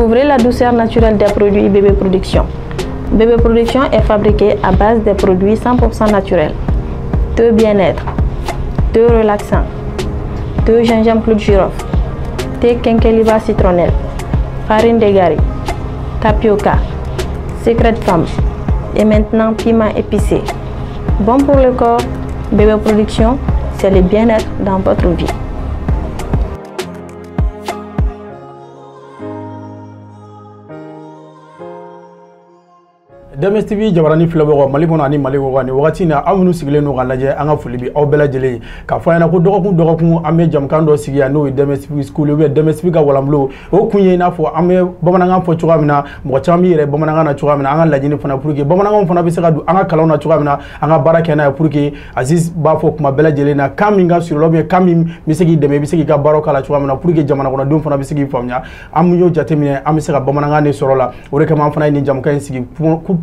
Ouvrez la douceur naturelle des produits Bébé Production. Bébé Production est fabriqué à base des produits 100% naturels. Thé bien-être, thé relaxant, thé gingembre clou de girofle, thé quinqueliba citronnelle, farine d'égari, tapioca, secret femme et maintenant piment épicé. Bon pour le corps, Bébé Production, c'est le bien-être dans votre vie. DMS TV jabarani filabɔ Mali kɔnɔ ani Mali kɔ ni wagati na aw minnu sigilen n'o ka lajɛ an ka foli bi aw bɛɛ lajɛlen k'a fɔ ɲɛna ko dɔgɔkun an bɛ jamukan dɔ sigi yan n'o ye DMS TV School DMS TV ka walanbulon o kun ye i n'a fɔ an bɛ bamanankan fɔ cogoya min na mɔgɔ caman b'i yɛrɛ bamanankan na cogoya min na an ka laɲini fana pour que bamanankanw fana bɛ se ka don an ka kalanw na cogoya min na an ka baara kɛ n'a ye pour que Aziz b'a fɔ kuma bɛɛ lajɛlen na kan min ka surun la kan min bɛ se k'i dɛmɛ i bɛ se k'i ka baaraw k'a la cogoya min na pour que jamana kɔnɔdenw fana bɛ se k'i faamuya an y'o jateminɛ an bɛ se ka bamanankan de sɔrɔ la o de kama an fana ye nin jamukan in sigi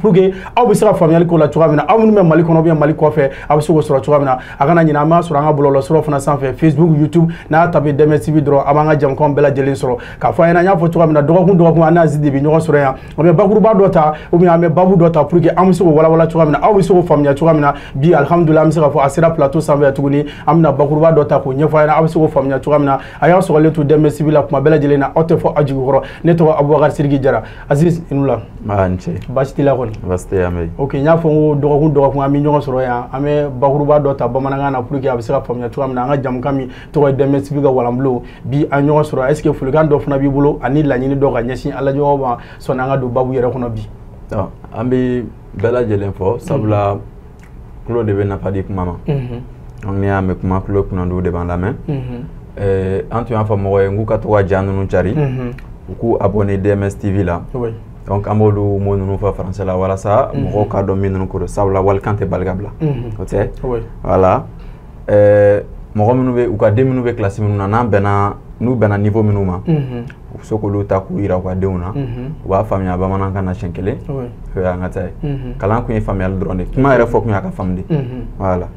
pour que aw bɛ se ka faamuyali k'o la cogoya min na aw minnu bɛ Mali kɔnɔ bien Mali kɔfɛ aw bɛ se k'o sɔrɔ cogoya min na a kana ɲinɛ an b'a sɔrɔ an ka bɔlɔlɔsiraw fana sanfɛ Facebook YouTube n'a y'a tapé DMS TV dɔrɔn a b'an ka jamukanw bɛɛ lajɛlen sɔrɔ k'a fɔ an ɲɛna an y'a fɔ cogoya min na dɔgɔkun an n'a Aziz de bɛ ɲɔgɔn sɔrɔ yan an bɛ bakuruba dɔ ta ou bien an bɛ babu dɔ ta pour que an bɛ se k'o walawala cogoya min na aw bɛ se k'o faamuya cogoya min na bi alhamdulillah an bɛ se k'a fɔ a sera plateau sanfɛ tuguni an bɛna bakuruba dɔ ta k'o ɲɛfɔ a ɲɛna aw bɛ se k'o faamuya cogoya min na a y'aw sɔgɔlen to DMS TV la kuma bɛɛ lajɛlen na aw tɛ fɔ aw jigikɔrɔ ne tɔgɔ Abubakar Sidiki Jara Aziz i nu la baasi t'i la kɔni baasi tɛ yan mɛ ok n y'a fɔ n ko dɔgɔkun an bɛ ɲɔgɔn sɔrɔ yan an bɛ bakuruba dɔ ta bamanankan na pour que a bɛ se ka faamuya cogoya min na an ka jamukan min tɔgɔ ye DMS TV ka walanbulon bi an ɲɔgɔn sɔrɔ est ce que folikan dɔ fana b'i bolo ani laɲini dɔ ka ɲɛsin ala ɲɔgɔn ma sɔnni an ka don babu yɛrɛ kɔnɔ bi an bɛ bɛɛ lajɛlen fɔ sabula tulo de bɛ nafa di kuma ma n'i y'a mɛn kuma tulo kunnandiw de b'an lamɛn an tun y'a fɔ mɔgɔ ye n k'u ka to ka ja ninnu cari u k'u abonné DMS TV la donc an b'olu mo ninnu fɔ français la walasa mɔgɔw k'a dɔn min ninnu ko don sabula walikan tɛ bali ka bila o tɛ voilà mɔgɔ minnu bɛ u ka den minnu bɛ classe minnu na n'u bɛnna niveau minnu ma u bɛ se k'olu ta k'u yira u ka denw na u b'a faamuya bamanankan na siɲɛ kelen o y'an ka ta ye kalan kun ye faamuyali dɔrɔn de kuma yɛrɛ fɔ kun y'a ka faamu de voilà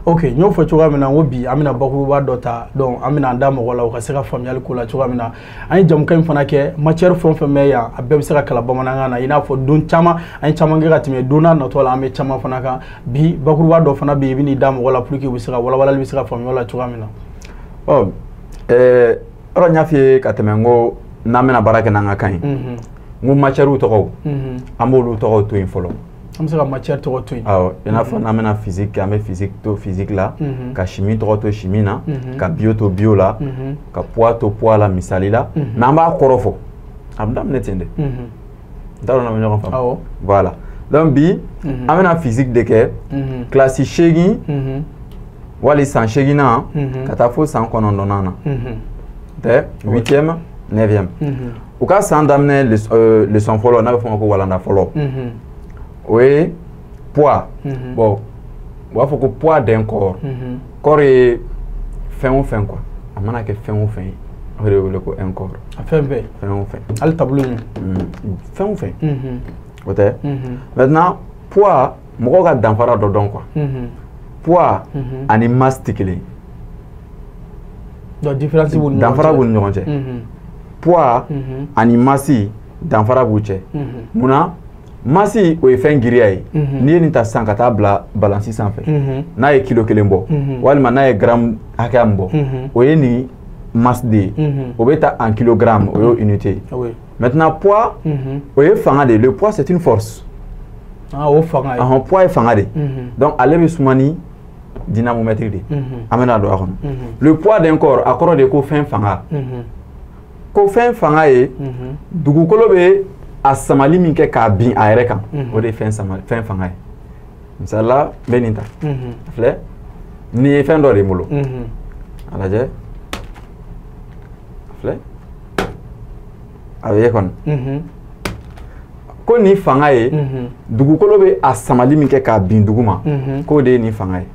ok n y'o fɔ cogoya min na n ko bi an bɛna bakuruba dɔ ta donc an bɛna an da mɔgɔ la u ka se ka faamuyali k'o la cogoya min na an ye jamukan in fana kɛ matière fɛn o fɛn bɛ yan a bɛɛ bɛ se ka kalan bamanankan na i n'a fɔ don caman an ye caman kɛ ka tɛmɛ don n'a natɔ la an bɛ caman fana kan bi bakuruba dɔ fana bɛ yen i bɛ n'i da mɔgɔ la pour que u bɛ se ka walawalali bɛ se ka faamuya o la cogoya min na yɔrɔ n y'a f'i ye ka tɛmɛ n ko n'an bɛna baara kɛ n'an ka kan ye n ko matière tɔgɔw an b'olu tɔgɔw to yen fɔlɔ an bɛ se ka matière tɔgɔ to yen awɔ i n'a fɔ n'an bɛna physique kɛ an bɛ physique to physique la ka chimie tɔgɔ to chimie na ka bio to bio la ka poids to poids la misali la mais an b'a kɔrɔ fɔ a bɛ daminɛ ten de n t'a dɔn n'an bɛ ɲɔgɔn faamu voilà donc bi an bɛna physique de kɛ classe 8 wali san 8 na ka taa fo san 9 na tɛ 8e 9e u ka san daminɛ leçon fɔlɔ n'a bɛ fɔ o ma ko walanda fɔlɔ o ye poids bon u b'a fɔ ko poids d'un corps corps ye fɛn o fɛn quoi a mana kɛ fɛn o fɛn ye o de wele ko un corps a fɛn bɛɛ fɛn o fɛn hali tableau in fɛn o fɛn o tɛ maintenant poids mɔgɔw ka danfara dɔ dɔn quoi poids ani masse tɛ kelen donc différence b'u ni danfara b'u ni ɲɔgɔn cɛ poids ani masse danfara b'u cɛ munna masse o ye fɛn giriya ye n'i ye nin ta sisan ka taa bila balansi sanfɛ n'a ye kilo 1 bɔ walima n'a ye gramme hakɛya min bɔ o ye nin masse de ye o bɛ ta en kilogramme o y'o unité ye maintenant poids o ye fanga de ye le poids c'est une force o fanga ye poids ye fanga de donc ale bɛ suma ni dynamomètre de an bɛna don a kɔnɔ le poids d'un corps a kɔrɔ de ko fɛn fanga ko fɛn fanga ye dugukolo bɛ a samali min kɛ k'a bin a yɛrɛ kan o de ye fɛn fanga ye misali la n bɛ nin ta filɛ nin ye fɛn dɔ de bolo a lajɛ filɛ a bɛ ye kɔni ko nin fanga ye dugukolo bɛ a samali min kɛ k'a bin duguma k'o de ye nin fanga ye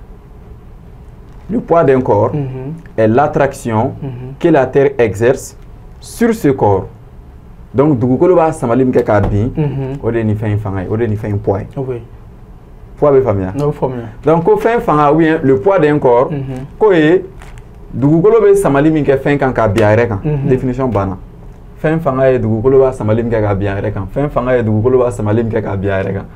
le poids d'un corps est l'attraction que la terre exerce sur ce corps. Donc, dugukolo b'a samali min kɛ k'a bin o de ye nin fɛn in fanga ye o de ye nin fɛn in poids ye poids bɛ faamuya donc ko fɛn fanga ou bien le poids d'un corps k'o ye dugukolo bɛ samali min kɛ fɛn kan k'a bin a yɛrɛ kan définition banna fɛn fanga ye dugukolo b'a samali min kɛ k'a bin a yɛrɛ kan fɛn fanga ye dugukolo b'a samali min kɛ k'a bin a yɛrɛ kan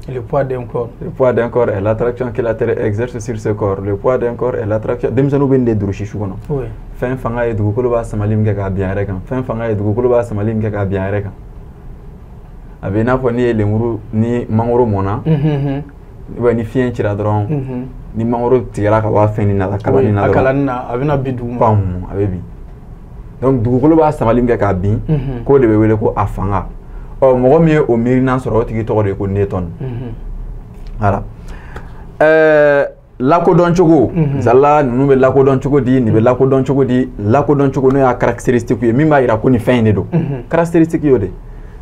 le poids d'un corps. Le poids d'un corps est l'attraction que la terre exerce sur ce corps. Le poids d'un corps est l'attraction. Denmisɛnninw bɛ nin de durusi su kɔnɔ. Oui. Fɛn fanga ye dugukolo b'a samali min kɛ k'a bin a yɛrɛ kan fɛn fanga ye dugukolo b'a samali min kɛ k'a bin a yɛrɛ kan. A bɛ i n'a fɔ n'i ye lemuru ni mangoro mɔnna. Ni fiɲɛ cira dɔrɔn ni mangoro tigɛra ka bɔ a fɛn nin na kalanni na dɔrɔn. A kalanni na a bɛna bin duguma. Pam a bɛ bin. Donc dugukolo b'a samali min kɛ k'a bin k'o de bɛ wele ko a fanga. Mɔgɔ min ye o miirina sɔrɔ o tigi tɔgɔ de ye ko Newton. Voilà. Lakodɔn cogo zala ninnu bɛ lakodɔn cogo di nin bɛ lakodɔn cogo di lakodɔn cogo n'o y'a caractéristique ye min b'a yira ko nin fɛn in de don caractéristique y'o de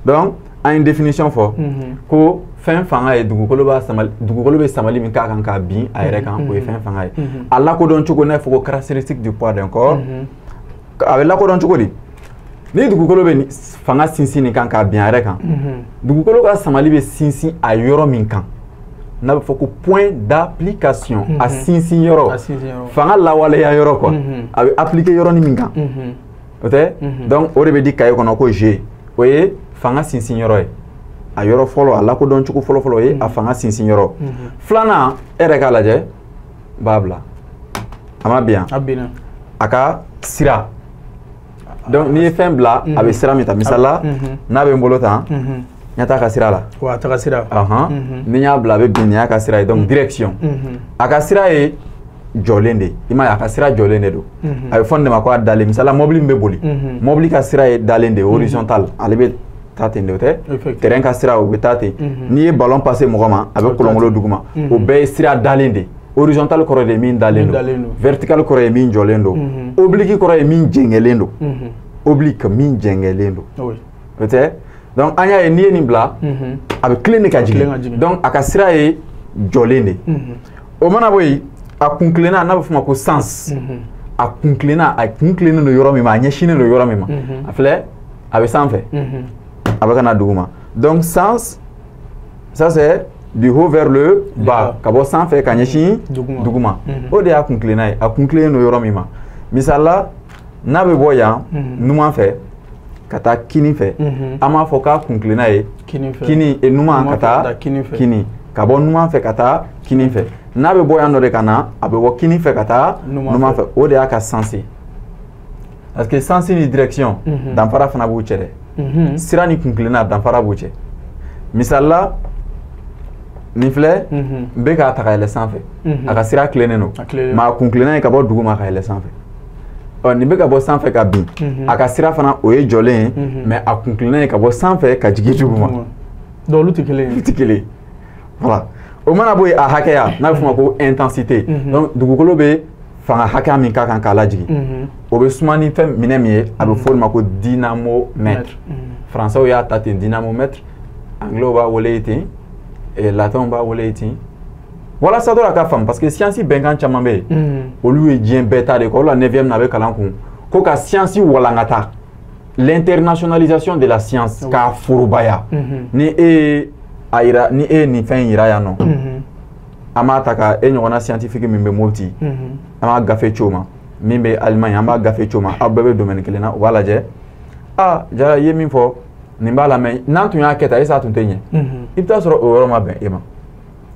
donc an ye définition fɔ ko fɛn fanga ye dugukolo bɛ samali min k'a kan k'a bin a yɛrɛ kan o ye fɛn fanga ye a lakodɔn cogo n'a fɔ ko caractéristique du poids d'un corps a bɛ lakodɔn cogo di ni dugukolo bɛ fanga sinsin nin kan k'a bin a yɛrɛ kan dugukolo ka samali bɛ sinsin a yɔrɔ min kan n'a bɛ fɔ ko point d'application a sinsin yɔrɔ fanga lawaleya yɔrɔ quoi a bɛ appliquer yɔrɔnin min kan o tɛ donc o de bɛ di cahier kɔnɔ ko G o ye fanga sinsin yɔrɔ ye a yɔrɔ fɔlɔ a lakodɔn cogo fɔlɔ fɔlɔ o ye a fanga sinsin yɔrɔ filanan e yɛrɛ k'a lajɛ n b'a bila a ma bin yan a ka sira donc n'i ye fɛn bila a bɛ sira min ta misala n'a bɛ n bolo tan n y'a ta ka sira la wa a taga sira ni n y'a bila a bɛ bin nin y'a ka sira ye donc direction a ka sira ye jɔlen de i m'a ye a ka sira jɔlen de don a bɛ fɔ nin de ma ko a dalen misala mobili min bɛ boli mobili ka sira ye dalen de horizontal ale bɛ taa ten de o tɛ terrain ka sira o bɛ taa ten n'i ye ballon passer mɔgɔ ma a bɛ kɔlɔnkolo duguma o bɛɛ ye sira dalen de horizontal kɔrɔ de ye min dalen don vertical kɔrɔ ye min jɔlen don oblique kɔrɔ ye min jɛngɛlen don oblique min jɛngɛlen don o tɛ donc an y'a ye n'i ye nin bila a bɛ tilen de ka jigin donc a ka sira ye jɔlen de o mana bɔ yen a kun tilenna n'a bɛ f'o ma ko sens a kun tilenna a kun tilennen don yɔrɔ min ma a ɲɛsinnen don yɔrɔ min ma a filɛ a bɛ sanfɛ a bɛ ka na duguma donc sens ça c'est du haut vers le bas ka bɔ sanfɛ ka ɲɛsin duguma o de y'a kun tilenna ye a kun tilennen don yɔrɔ min ma misali la n'a bɛ bɔ yan numan fɛ ka taa kini fɛ an b'a fɔ k'a kun tilenna ye kini numan ka taa kini ka bɔ numan fɛ ka taa kini fɛ n'a bɛ bɔ yan dɔ de ka na a bɛ bɔ kini fɛ ka taa numan fɛ o de y'a ka sens ye parce que sens ni direction danfara fana b'u cɛ dɛ sira ni kun tilenna danfara b'u cɛ misali la nin filɛ n bɛ k'a ta ka yɛlɛ sanfɛ a ka sira tilennen don mais a kun tilenna ye ka bɔ duguma ka yɛlɛ sanfɛ nin bɛ ka bɔ sanfɛ ka bin a ka sira fana o ye jɔlen ye mais a kun tilenna ye ka bɔ sanfɛ ka jigin duguma donc olu tɛ kelen ye olu tɛ kelen ye voilà o mana bɔ yen a hakɛya n'a bɛ f'o ma ko intensité donc dugukolo bɛ fanga hakɛya min ka kan k'a lajigin o bɛ suma ni fɛn minɛ min ye a bɛ fɔ o ma ko dynamomètre français y'a ta ten dynamomètre anglais b'a wele ten latin b'a wele ten walasa dɔrɔn a ka faamu parce que science bɛnkan caman bɛ yen olu ye diɲɛ bɛɛ ta de kɔ olu la 9e na a bɛ kalan kun ko ka science walankata l'internationalisation de la science k'a forobaya ni e ni e nin fɛn yira yan nɔ an b'a ta ka e ɲɔgɔnna scientifique min bɛ Mopti an b'a gafe ci o ma min bɛ Allemagne an b'a gafe ci o ma aw bɛɛ bɛ domaine kelen na o b'a lajɛ Jara i ye min fɔ nin b'a la mais n'an tun y'a kɛ tan est-ce que a tun tɛ ɲɛ i bɛ taa sɔrɔ o yɔrɔ ma bɛn e ma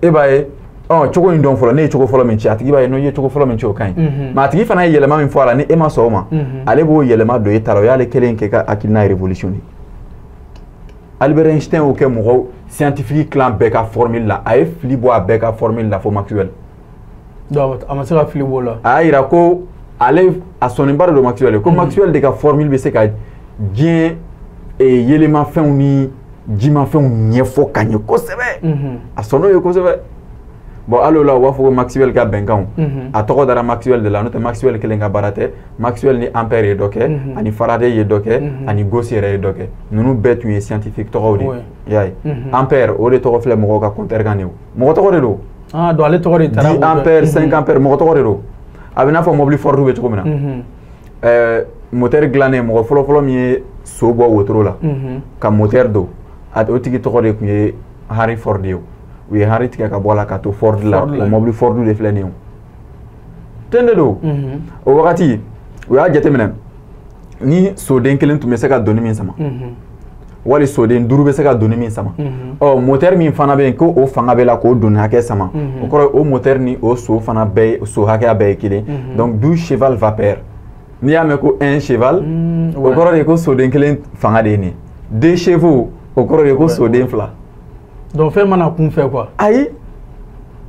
e b'a ye cogo in dɔn fɔlɔ ne ye cogo fɔlɔ min ci a tigi b'a ye n'o ye cogo fɔlɔ min ci o ka ɲi mais a tigi fana ye yɛlɛma min fɔ a la ni e ma sɔn o ma ale b'o yɛlɛma don e ta la o y'ale kelen kɛ ka hakilina révolutionner Albert Einstein y'o kɛ mɔgɔ scientifique clan bɛɛ ka formule la a ye fili bɔ a bɛɛ ka formule la fo Maxwell donc a ma se ka fili b'o la a y'a yira ko ale a sɔnniba de don Maxwell ko Maxwell de ka formule bɛ se ka diɲɛ yɛlɛmafɛnw ni jimafɛnw ɲɛfɔ ka ɲɛ kosɛbɛ a sɔnn'o ye kosɛbɛ bon hali o la u b'a fɔ ko Maxwell ka bɛnkanw a tɔgɔ dara Maxwell de la n'o tɛ Maxwell kelen ka baara tɛ Maxwell ni Ampère ye dɔ kɛ ani Faraday ye dɔ kɛ ani Gauss yɛrɛ ye dɔ kɛ ninnu bɛɛ tun ye scientifique tɔgɔw de i y'a ye Ampère o de tɔgɔ filɛ mɔgɔw ka compteur kan de mɔgɔ tɔgɔ de don donc ale tɔgɔ de taara 10 ampères 5 ampères mɔgɔ tɔgɔ de don a bɛ n'a fɔ mobili Ford bɛ cogo min na moteur dilannen mɔgɔ fɔlɔ fɔlɔ min ye so bɔ wotoro la ka moteur don o tigi tɔgɔ de tun ye Henry Ford ye u ye Henry tigɛ ka bɔ a la ka to Ford la o mobili Ford de filɛ nin ye ten de don o wagati u y'a jateminɛ ni soden kelen tun bɛ se ka donni min sama wali soden duuru bɛ se ka donni min sama ɔ moteur min fana bɛ yen ko o fanga bɛ la k'o donni hakɛ sama o kɔrɔ o moteur ni o so fana bɛɛ so hakɛya bɛɛ ye kelen donc 12 cheval vapeur n'i y'a mɛn ko 1 cheval o kɔrɔ de ko soden kelen fanga de ye nin 2 chevaux o kɔrɔ de ko soden fila donc fɛn mana kun fɛ quoi ayi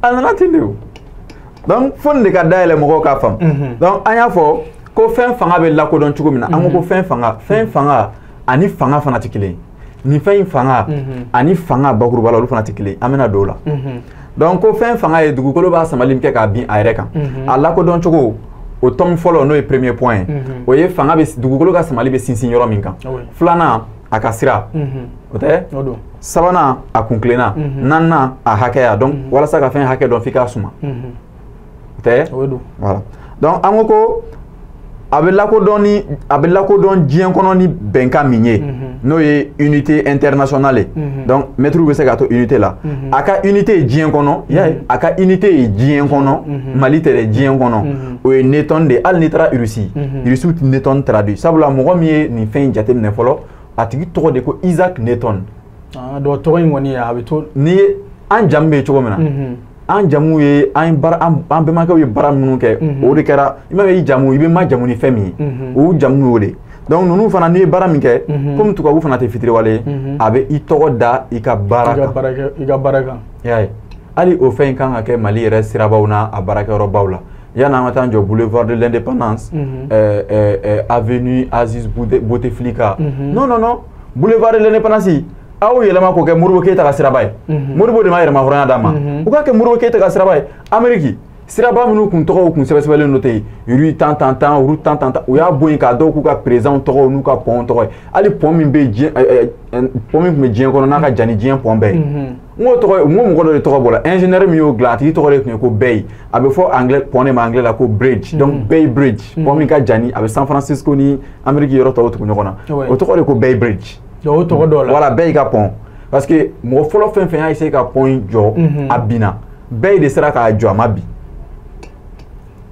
a nana ten de o donc fo nin de ka dayɛlɛ mɔgɔw k'a faamu donc an y'a fɔ ko fɛn fanga bɛ lakodɔn cogo min na an ko fɛn fanga ani fanga fana tɛ kelen nin fɛn in fanga ani fanga bakuruba la olu fana tɛ kelen an bɛna don o la donc ko fɛn fanga ye dugukolo b'a samali min kɛ k'a bin a yɛrɛ kan a lakodɔn cogo o tɔmi fɔlɔ n'o ye premier point ye o ye fanga bɛ dugukolo ka samali bɛ sinsin yɔrɔ min kan filanan a ka sira o tɛ sabanan a kunkilenna naaninan a hakɛya donc walasa ka fɛn hakɛ dɔn f'i k'a suma o tɛ voilà donc an ko a bɛ lakodɔn diɲɛ kɔnɔ ni bɛnkan min ye n'o ye unité internationale ye donc mɛtiriw bɛ se ka to unité la a ka unité ye diɲɛ kɔnɔ y'a ye a ka unité ye diɲɛ kɔnɔ Mali tɛ dɛ diɲɛ kɔnɔ o ye Newton de hali n'i taara Russie Russiw tɛ Newton traduit sabula mɔgɔ min ye nin fɛn in jateminɛ fɔlɔ a tigi tɔgɔ de ko Isaac Newton donc tɔgɔ in kɔni a bɛ to n'i ye an jamu bɛ cogo min na an jamu ye an bɛnbakɛw ye baara minnu kɛ o de kɛra i ma i jamu i bɛ ma jamu ni fɛn min ye o jamu y'o de donc ninnu fana n'i ye baara min kɛ komi tubabu fana tɛ fitiriwale ye a bɛ i tɔgɔ da i ka baara kan i ka baara kan y'a ye hali o fɛn in kan ka kɛ Mali yɛrɛ sirabaw n'a a baarakɛyɔrɔbaw la yanni an ka taa jɔ boulevard de l'indépendance avenue Aziz Bouteflika non boulevard de l'indépendance aw yɛlɛma k'o kɛ Modibo Keyita ka siraba ye Modibo de ma yɛrɛma hɔrɔnya d'a ma u k'a kɛ Modibo Keyita ka siraba ye Amérique siraba minnu kun tɔgɔw kun sɛbɛsɛbɛlen do ten rue tan u y'a bɔ yen k'a dɔw k'u ka président tɔgɔw n'u ka pont tɔgɔ ye hali pont min bɛ pont min tun bɛ diɲɛ kɔnɔ n'a ka jan ni diɲɛ pont bɛɛ ye n ko mɔgɔ dɔ de tɔgɔ bɔra ingénieur min y'o dilan a tigi tɔgɔ de tun ye ko Bay a bɛ fɔ anglais pont de ma anglais la ko bridge donc Bay Bridge pont min ka jan ni a bɛ San Francisco ni Amérique yɔrɔ tɔw tugu ɲɔgɔn na o tɔgɔ de ko Bay Bridge voilà bɛɛ y'i ka pont parce que mɔgɔ fɔlɔ fɛn fɛn y'a essayé ka pont in jɔ a binna bɛɛ de sera k'a jɔ a ma bin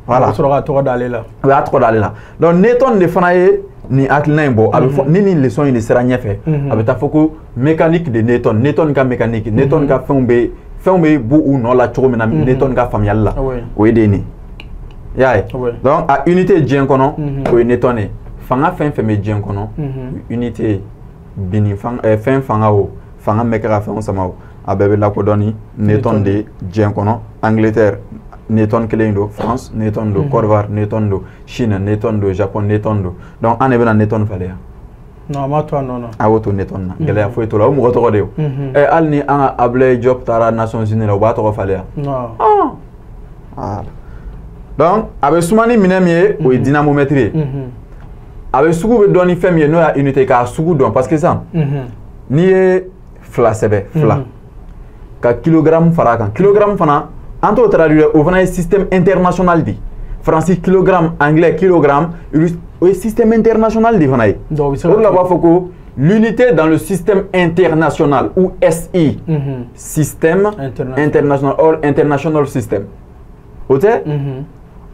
voilà o sɔrɔ ka tɔgɔ d'ale la o y'a tɔgɔ d'ale la donc Newton de fana ye nin hakilina in bɔ a bɛ fɔ ni nin leçon in de sera ɲɛfɛ a bɛ taa fɔ ko mécanique de Newton ka mécanique Newton ka fɛnw bɛ bɔ u nɔ la cogo min na Newton ka faamuyali la o ye de nin i y'a ye donc a unité diɲɛ kɔnɔ o ye Newton ye fanga fɛn fɛn bɛ diɲɛ kɔnɔ unité bini fɛn fanga o fanga bɛ kɛ ka fɛnw sama o a bɛɛ bɛ lakodɔn ni Newton de diɲɛ kɔnɔ Angleterre Newton kelen do France Newton do Côte d'Ivoire Newton do Chine Newton do Japon Newton do donc an de bɛna Newton falen yan non ma to non a y'o to Newton na gɛlɛya foyi t'o la o mɔgɔ tɔgɔ de o hali ni an ka Ablaye Diop taara Nations Unies la o b'a tɔgɔ falen yan donc a bɛ suma ni minɛn min ye o ye dynamomètre ye a bɛ sugu bɛ dɔn ni fɛn min ye n'o y'a unité k'a sugu dɔn parce que sisan n'i ye fila sɛbɛ fila ka kilogramme fara a kan kilogramme fana an t'o traduire o fana ye système international de faransi kilogramme anglais kilogramme o ye système international de fana ye o de la b'a fɔ ko l'unité dans le système international ou SI système international or international system o tɛ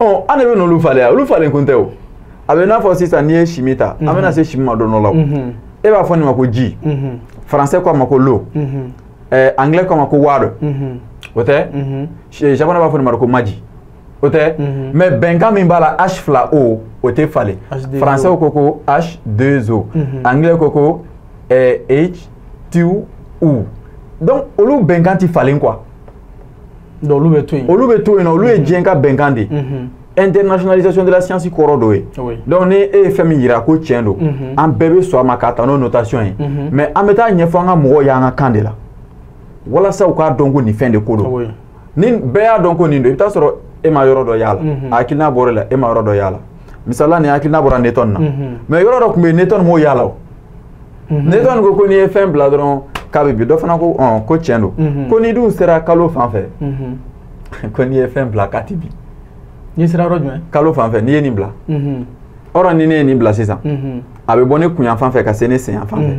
an de bɛ n'olu falen yan olu falen kun tɛ o a bɛ n'a fɔ sisan n'i ye chimie ta an bɛna se chimie ma don dɔ la o e b'a fɔ nin ma ko ji français ko a ma ko l'eau anglais ko a ma ko water o tɛ japonais b'a fɔ nin ma ko maji o tɛ mais bɛnkan min b'a la H2O o tɛ falen français ko ko H2O anglais ko ko H2O donc olu bɛnkan tɛ falen quoi donc olu bɛ to yen olu ye diɲɛ ka bɛnkan de internationalisation de la science kɔrɔ dɔ ye donc ni e ye fɛn min yira ko tiɲɛ don an bɛɛ bɛ sɔn a ma k'a ta n'o notation ye mais an bɛ taa ɲɛfɔ an ka mɔgɔw y'an ka kan de la walasa u k'a dɔn ko nin fɛn de ko don ni bɛɛ y'a dɔn ko nin don i bɛ taa sɔrɔ e ma yɔrɔ dɔ y'a la a hakilina bɔra la e ma yɔrɔ dɔ y'a la misali la nin hakilina bɔra Newton na mais yɔrɔ dɔ tun bɛ yen Newton m'o y'a la o Newton ko n'i ye fɛn bila dɔrɔn k'a bɛ bin dɔ fana ko ko tiɲɛ don ko n'i dun sera kalo fan fɛ ko n'i ye fɛn bila k'a ti bin n'i sera yɔrɔ jumɛn kalo fan fɛ n'i ye nin bila or ni ne ye nin bila sisan a bɛ bɔ ne kun yan fan fɛ ka se ne sen yan fan fɛ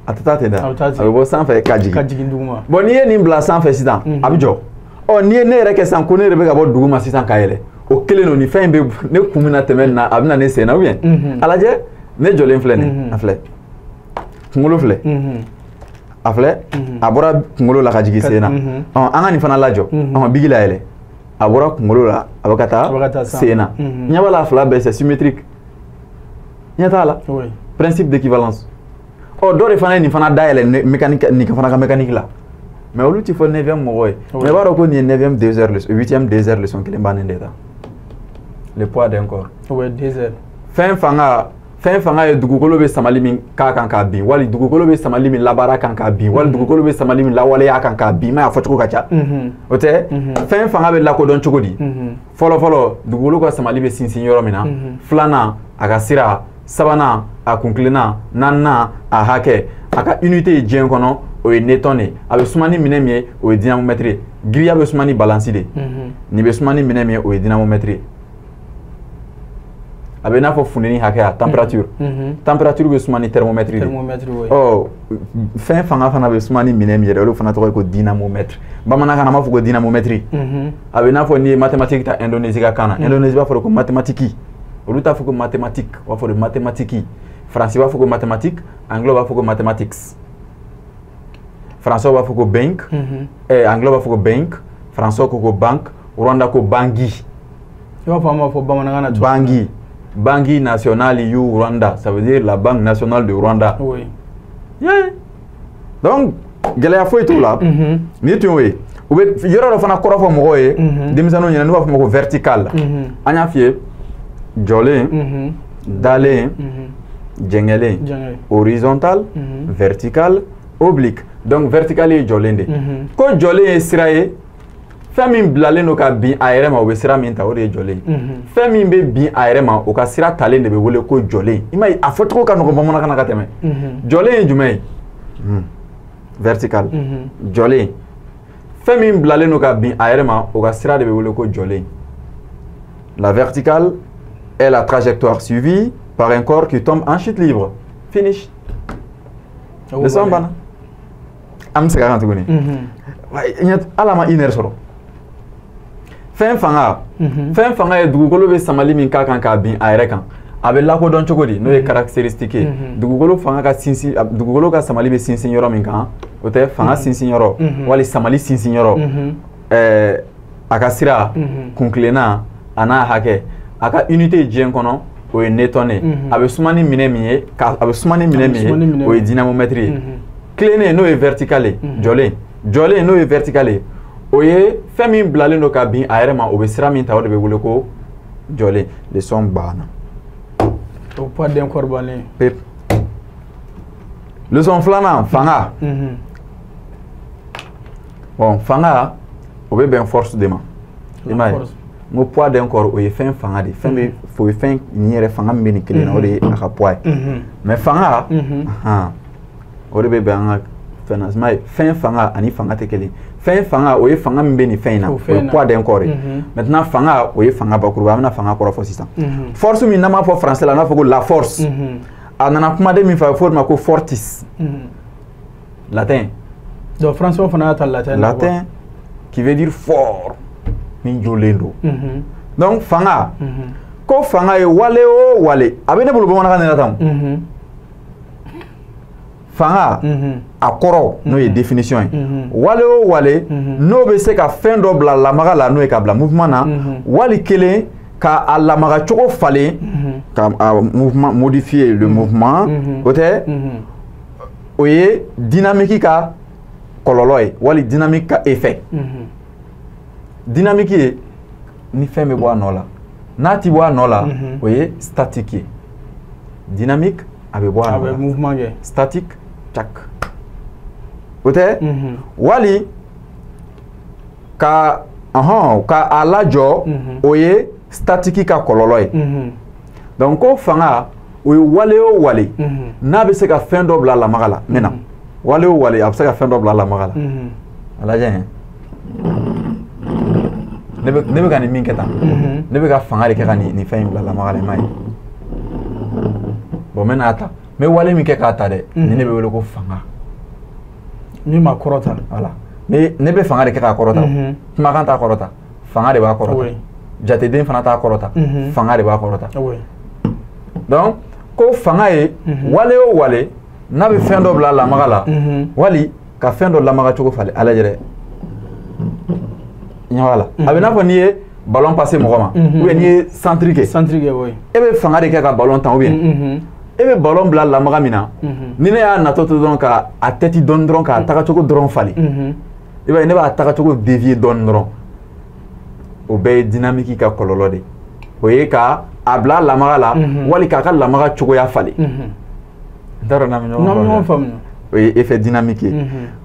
a tɛ taa ten dɛ a bɛ bɔ sanfɛ ka jigin duguma bon n'i ye nin bila sanfɛ sisan a bɛ jɔ n'i ye ne yɛrɛ kɛ sisan ko ne yɛrɛ bɛ ka bɔ duguma sisan ka yɛlɛ o kelen don nin fɛn in bɛ ne kun bɛna tɛmɛ nin na a bɛ na ne sen na ou bien a lajɛ ne jɔlen filɛ nin a filɛ kunkolo filɛ a filɛ a bɔra kunkolo la ka jigin sen na an ka nin fana lajɔ bigi la yɛlɛ a bɔra kunkolo la a bɛ ka taa sen na ɲɛ b'a la a fila bɛɛ c'est symétrique ɲɛ t'a la principe d'équivalence dɔ de fana ye nin fana dayɛlɛ mécanique nin fana ka mécanique la mais olu ti fɔ 9e mɔgɔ ye mais i b'a dɔn ko nin ye 9e 2 heures leçon 8e 2 heures leçon kelen bannen de ta le poids d'un corps 2 heures fɛn fanga ye dugukolo bɛ samali min k'a kan k'a bin wali dugukolo bɛ samali min labaara kan k'a bin wali dugukolo bɛ samali min lawaleya kan k'a bin i m'a ye a fɔcogo ka ca o tɛ fɛn fanga bɛ lakodɔn cogo di fɔlɔ dugukolo ka samali bɛ sinsin yɔrɔ min na filanan a ka sira sabanan a kunkilenna naaninan a hakɛ a ka unité ye diɲɛ kɔnɔ o ye newton de a bɛ suma ni minɛn min ye o ye dynamomètre ye giriya bɛ suma ni balance de nin bɛ suma ni minɛn min ye o ye dynamomètre ye a bɛ n'a fɔ funteni hakɛya température température bɛ suma ni thermomètre de fɛn fanga fana bɛ suma ni minɛn min yɛrɛ olu fana tɔgɔ ye ko dynamomètre bamanankan na an b'a fɔ ko dynamomètre a bɛ n'a fɔ n'i ye mathématique ta Indonésie ka kan na Indonésie b'a fɔ ko mathématique olu t'a fɔ ko mathématique u b'a fɔ de mathématique français b'a fɔ ko mathématique anglais b'a fɔ ko mathematics français b'a fɔ ko bank anglais b'a fɔ ko bank français ko banque Rwanda ko bangi i b'a fɔ an b'a fɔ bamanankan na bangi Banque nationale du Rwanda, ça veut dire la Banque nationale du Rwanda. Oui. Yeah. Donc, gɛlɛya foyi t'o la. Ni tun y'o ye. U bɛ yɔrɔ dɔ fana kɔrɔ fɔ mɔgɔw ye. Denmisɛnninw ɲɛna n'u b'a fɔ ma ko vertical. An y'a f'i ye jɔlen, dalen, jɛngɛlen, horizontal, vertical, oblique. Donc vertical ye jɔlen de. Ko jɔlen ye sira ye. Fɛn min bilalen don ka bin a yɛrɛ ma o bɛ sira min ta o de ye jɔlen ye fɛn min bɛ bin a yɛrɛ ma o ka sira talen de bɛ wele ko jɔlen i m'a ye a fɔcogo ka nɔgɔn bamanankan na ka tɛmɛ jɔlen ye jumɛn ye vertical jɔlen fɛn min bilalen don ka bin a yɛrɛ ma o ka sira de bɛ wele ko jɔlen la verticale est la trajectoire suivie par un corps qui tombe en chute libre finish leçon banna an bɛ segin a kan tuguni ala ma 1 heure sɔrɔ fɛn fanga ye dugukolo bɛ samali min k'a kan k'a bin a yɛrɛ kan a bɛ lakodɔn cogo di n'o ye caractéristique ye dugukolo fanga ka sinsin dugukolo ka samali bɛ sinsin yɔrɔ min kan o tɛ fanga sinsin yɔrɔ wali samali sinsin yɔrɔ a ka sira kunkilenna a n'a hakɛ a ka unité diɲɛ kɔnɔ o ye newton ye a bɛ suma ni minɛn min ye o ye dynamomètre ye tilennen n'o ye vertical ye jɔlen n'o ye vertical ye o ye fɛn min bilalen don ka bin a yɛrɛ ma o bɛ sira min ta o de bɛ wele ko jɔlen leçon banna o poids d'un corps bannen pep leçon filanan fanga bon fanga o bɛ bɛn force de ma i m'a ye n ko poids d'un corps o ye fɛn fanga de fɛn bɛ o ye fɛn nin yɛrɛ fanga min bɛ nin kelen na o de ye a ka poids ye mais fanga o de bɛ bɛn an ka fɛn fanga ani fanga tɛ kelen fɛn fanga o ye fanga min bɛ nin fɛn in na o ye poids d'un corps ye maintenant fanga o ye fanga bakuruba an bɛna fanga kɔrɔ fɔ sisan force min n'an b'a fɔ français la an b'a fɔ ko la force a nana kumaden min fɛ a bɛ fɔ o de ma ko fortis latin donc français fana y'a ta latin qui veut dire fort min jɔlen don donc fanga ko fanga ye wale o wale a bɛ ne bolo bamanankan de la tan fanga a kɔrɔ n'o ye définition ye wale o wale n'o bɛ se ka fɛn dɔ bila lamaga la n'o ye ka bila mouvement na wali kelen ka a lamaga cogo falen ka mouvement modifier le mouvement o tɛ o ye dynamique ka kɔlɔlɔ ye wali dynamique ka effet dynamique ye ni fɛn bɛ bɔ a nɔ la n'a ti bɔ a nɔ la o ye statique ye dynamique a bɛ bɔ a nɔ la mouvement kɛ statique cak o tɛ wali ka a lajɔ o ye statique ka kɔlɔlɔ ye donc ko fanga o ye wale o wale n'a bɛ se ka fɛn dɔ bila lamaga la n bɛ na wale o wale a bɛ se ka fɛn dɔ bila lamaga la a lajɛ ne bɛ ka nin min kɛ tan ne bɛ ka fanga de kɛ ka nin fɛn in bila lamaga la i m'a ye bon n bɛ n'a ta n bɛ wale min kɛ k'a ta dɛ ni ne bɛ wele ko fanga min ma kɔrɔta voilà ne bɛ fanga de kɛ k'a kɔrɔta kumakan t'a kɔrɔta fanga de b'a kɔrɔta jateden fana t'a kɔrɔta fanga de b'a kɔrɔta donc ko fanga ye wale o wale n'a bɛ fɛn dɔ bila lamaga la wali ka fɛn dɔ lamaga cogo falen ala yɛrɛ ɲaga la a bɛ n'a fɔ n'i ye ballon passer mɔgɔ ma ou bien n'i ye centre kɛ oui e bɛ fanga de kɛ ka ballon tan ou bien e bɛ ballon bila lamaga min na ni ne y'a natɔ to dɔrɔn ka a tɛti dɔɔni dɔrɔn k'a taga cogo dɔrɔn falen i b'a ye ne b'a taga cogo dévier dɔɔni dɔrɔn o bɛɛ ye dynamique ka kɔlɔlɔ de o ye ka a bila lamaga la wali k'a ka lamaga cogoya falen n t'a dɔn n'an bɛ ɲɔgɔn faamuya o ye effet dynamique ye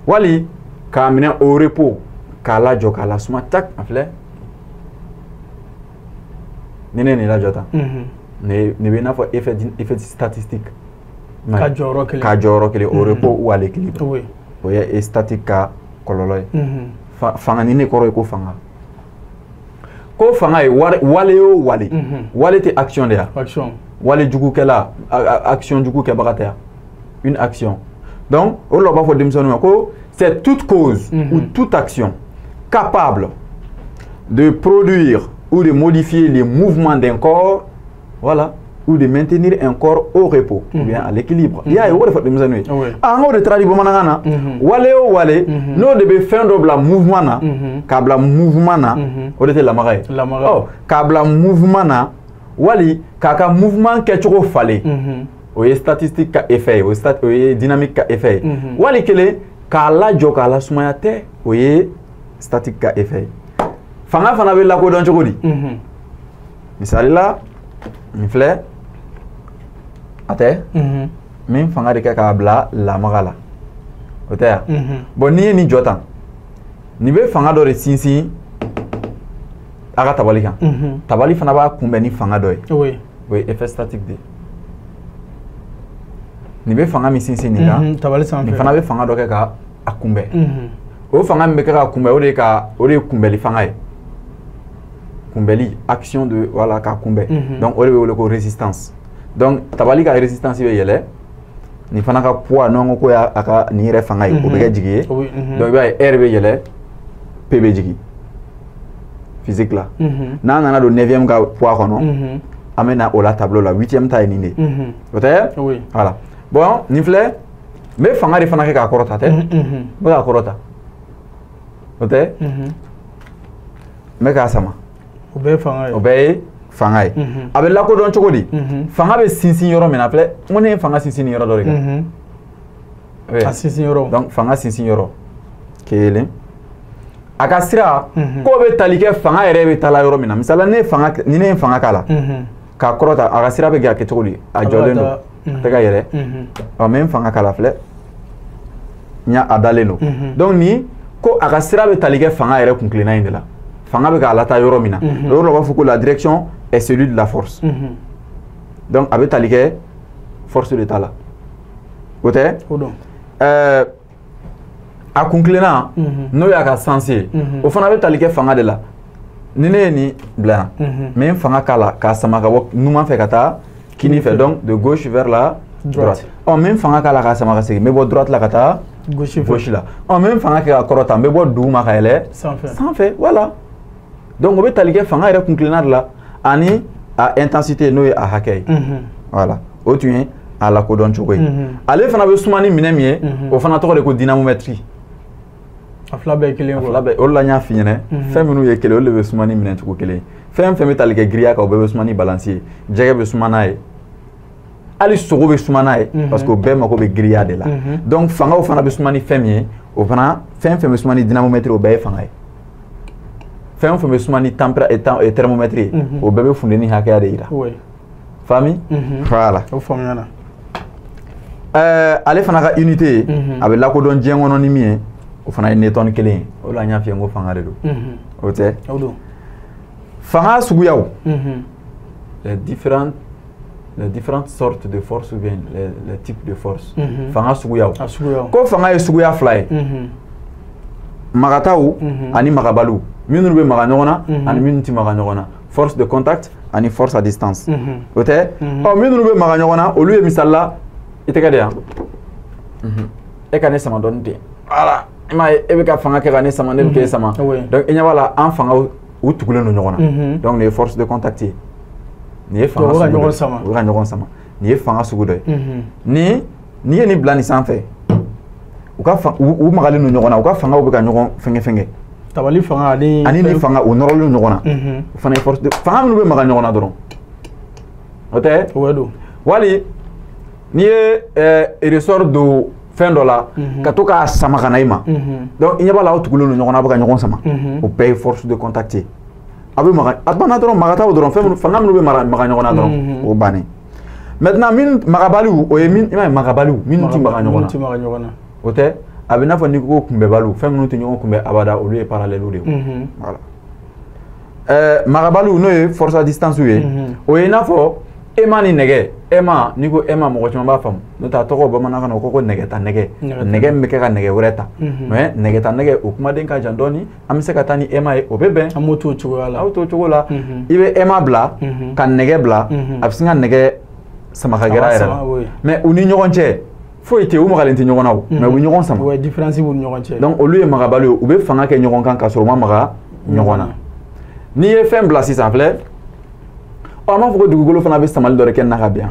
wali k'a minɛ au repos k'a lajɔ k'a lasuma tac a filɛ ni ne nin lajɔ tan ne bɛ i n'a fɔ effet statistique ka jɔyɔrɔ kelen au repos ou à l'équilibre o ye statique ka kɔlɔlɔ ye fanga ni ne kɔrɔ ye ko fanga ko fanga ye wale o wale wale tɛ action de ya wale jugukɛla action jugu kɛbaga tɛ ya une action donc o de la b'a fɔ denmisɛnninw ma ko c'est toute cause ou toute action capable de produire ou de modifier les mouvements d'un corps, voilà, ou de maintenir un corps au repos, ou bien à l'équilibre. Il y a des fois de nous en haut de tradition manana, wale o wale, nous devons faire un mouvement na, kabla mouvement na, on était la marée. Oh, kabla mouvement na, wali kaka mouvement ketchoro fallait. Oye statistique ka effet, oye dynamique ka effet. Wali kele kala joka la sumayate, oye statique ka effet. Fanga fana bɛ lakodɔn cogo di misali la nin filɛ a tɛ min fanga de kɛ k'a bila lamaga la o tɛ yan bon n'i ye nin jɔ tan nin bɛ fanga dɔ de sinsin a ka tabali kan tabali fana b'a kunbɛn ni fanga dɔ ye o ye effet statique de ye nin bɛ fanga min sinsin nin kan nin fana bɛ fanga dɔ kɛ ka a kunbɛn o fanga min bɛ kɛ ka kunbɛn o de ye kunbɛli fanga ye kunbɛli action de voilà ka kunbɛn donc o de bɛ wele ko résistance donc tabali ka résistance bɛ yɛlɛ nin fana ka poids n'an ko ko y'a ka nin yɛrɛ fanga ye o bɛ kɛ jigi ye donc i b'a ye air bɛ yɛlɛ p bɛ jigin physique la n'an nana don 9e ka poids kɔnɔ an bɛ na o la tableau la 8e ta ye nin de o tɛ voilà bon nin filɛ n bɛ fanga de fana kɛ k'a kɔrɔta tɛ n bɛ k'a kɔrɔta o tɛ n bɛ k'a sama o bɛɛ ye fanga ye a bɛ lakodɔn cogo di fanga bɛ sinsin yɔrɔ min na filɛ n ko ne ye fanga sinsin ni yɔrɔ dɔ de kan a sinsin yɔrɔ donc fanga sinsin yɔrɔ kelen a ka sira ko bɛ tali kɛ fanga yɛrɛ bɛ taa la yɔrɔ min na misali la ni ne ye fanga k'a la k'a kɔrɔta a ka sira bɛ kɛ a kɛ cogo di a jɔlen don a tɛ ka yɛlɛ ɔ mɛ n fanga k'a la filɛ n y'a dalen don donc ni ko a ka sira bɛ tali kɛ fanga yɛrɛ kun kilenna in de la fanga bɛ k'a lataa yɔrɔ min na o yɔrɔ la b'a fɔ ko la direction est celui de la force donc a bɛ tali kɛ force de ta la o tɛ a kun kilenna n'o y'a ka sens ye o fana bɛ tali kɛ fanga de la ni ne ye nin bila yan n bɛ n fanga k'a la k'a sama ka bɔ numan fɛ ka taa kini fɛ donc de gauche vers la droite ɔ n bɛ n fanga k'a la k'a sama ka segin n bɛ bɔ droite la ka taa gauche la ɔ n bɛ n fanga kɛ ka kɔrɔta n bɛ bɔ duguma ka yɛlɛ sanfɛ voilà donc o bɛ tali kɛ fanga yɛrɛ kun kilenna de la ani a intensité n'o ye a hakɛ ye voilà o tun ye a lakodɔn cogo ye ale fana bɛ suma ni minɛn min ye o fana tɔgɔ de ko dynamomètre a fila bɛɛ ye kelen ye o de la n y'a f'i ɲɛna fɛn minnu ye kelen olu de bɛ suma ni minɛn cogo kelen ye fɛn fɛn bɛ tali kɛ giriya kan o bɛɛ bɛ suma ni balansi ye jɛgɛ bɛ suma n'a ye hali sogo bɛ suma n'a ye parce que o bɛɛ mago bɛ giriya de la donc fangaw fana bɛ suma ni fɛn min ye o fana fɛn fɛn bɛ suma ni dynamomètre o bɛɛ ye fanga ye fɛn fɛn bɛ suma ni thermomètre ye o bɛɛ bɛ funteni hakɛya de yira fami voilà o faamuyana ale fana ka unité ye a bɛ lakodɔn diɲɛ kɔnɔ ni min ye o fana ye newton kelen ye o la n y'a f'i ye n ko fanga de don o tɛ fanga suguyaw les différentes sortes de forces ou bien les types de forces fanga suguyaw ko fanga ye suguya fila ye magataw ani magabaliw minnu bɛ maga ɲɔgɔn na ani minnu tɛ maga ɲɔgɔn na force de contact ani force à distance o tɛ ɔ minnu bɛ maga ɲɔgɔn na olu ye misali la i tɛgɛ de yan e ka ne sama dɔɔni ten voilà i m'a ye e bɛ ka fanga kɛ ka ne sama ne bɛ k'e sama donc i ɲɛ b'a la an fangaw u tugulen don ɲɔgɔn na donc nin ye force de contact ye nin ye fanga sugu o bɛ ka ɲɔgɔn sama nin ye fanga sugu dɔ ye ni ye nin bila nin sanfɛ u ka u magalen don ɲɔgɔn na u ka fangaw bɛ ka ɲɔgɔn fɛngɛ tabali fanga ani ni fanga u nɔrɔlen ɲɔgɔn na o fana ye force de fanga minnu bɛ maga ɲɔgɔn na dɔrɔn o tɛ o don wali n'i ye ressort don fɛn dɔ la ka to k'a sama ka na i ma donc i ɲɛ b'a la aw tugulen don ɲɔgɔn na a bɛ ka ɲɔgɔn sama o bɛɛ ye force de contact ye a bɛ maga a banna dɔrɔn magataw dɔrɔn fanga minnu bɛ maga ɲɔgɔn na dɔrɔn o bannen maintenant min magabaliw o ye i m'a ye magabaliw minnu tɛ maga ɲɔgɔn na o tɛ a bɛ n'a fɔ n'i ko kunbɛbaliw fɛn minnu tɛ ɲɔgɔn kunbɛ abada olu ye parallèles de ye voilà magabaliw n'o ye force à distance ye o ye i n'a fɔ ema ni nɛgɛ ema n'i ko ema mɔgɔ caman b'a faamu n'o tɛ a tɔgɔ bamanankan na o ko nɛgɛ ta nɛgɛ nɛgɛ min bɛ kɛ ka nɛgɛ wɛrɛ ta mais nɛgɛ ta nɛgɛ o kumaden ka jan dɔɔni an bɛ se ka taa ni ema ye o bɛ bɛn an b'o t'o cogoya la aw t'o cogo la i bɛ ema bila ka nɛgɛ bila a bɛ sin ka nɛgɛ samaka gɛrɛ yɛrɛ la mais u ni ɲɔgɔn cɛ foyi tɛ u magalen tɛ ɲɔgɔn na o mais u bɛ ɲɔgɔn sama o ye différence b'u ni ɲɔgɔn cɛ donc olu ye magabali ye u bɛ fanga kɛ ɲɔgɔn kan ka sɔrɔ u ma maga ɲɔgɔn na n'i ye fɛn bila sisan filɛ an b'a fɔ ko dugukolo fana bɛ samali dɔ de kɛ n'a ka bɛn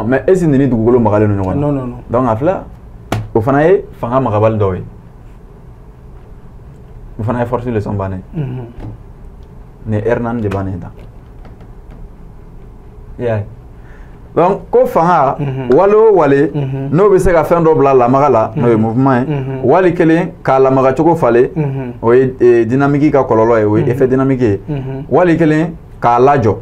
mais est ce que nin ni dugukolo magalen don ɲɔgɔn na non donc a filɛ o fana ye fanga magabali dɔw ye o fana ye force leçon bannen nin heure naani de bannen tan i y'a ye donc ko fanga wale o wale n'o bɛ se ka fɛn dɔ bila lamaga la n'o ye mouvement ye wali kelen k'a lamaga cogo falen o ye dynamique ka kɔlɔlɔ ye o ye effet dynamique ye wali kelen k'a lajɔ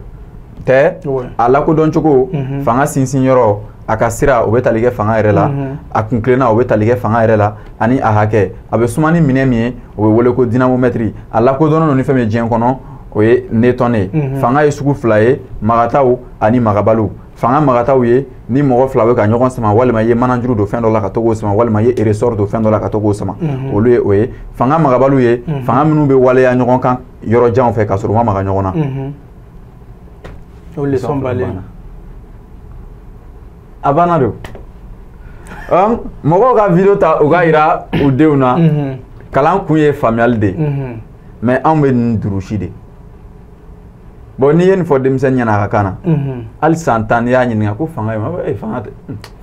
tɛ a lakodɔn cogo fanga sinsin yɔrɔ a ka sira o bɛ tali kɛ fanga yɛrɛ la a kun kilenna o bɛ tali kɛ fanga yɛrɛ la ani a hakɛ a bɛ suma ni minɛn min ye o bɛ wele ko dynamomètre a lakodɔnnen don ni fɛn min ye diɲɛ kɔnɔ o ye newton ye fanga ye sugu fila ye magataw ani magabaliw fanga magataw ye ni mɔgɔ fila bɛ ka ɲɔgɔn sama walima i ye manajuru don fɛn dɔ la ka to k'o sama walima i ye ressort don fɛn dɔ la ka to k'o sama olu ye o ye fanga magabaliw ye fanga minnu bɛ waleya ɲɔgɔn kan yɔrɔ janw fɛ ka sɔrɔ u ma maga ɲɔgɔn na o leçon balen a banna de mɔgɔw ka video ta u ka yira u denw na kalan kun ye faamuyali de mais anw bɛ nin durusi de bon n'i ye nin fɔ denmisɛnnin ɲɛna a ka kan na hali san 10 n'i y'a ɲininka ko fanga ye fanga tɛ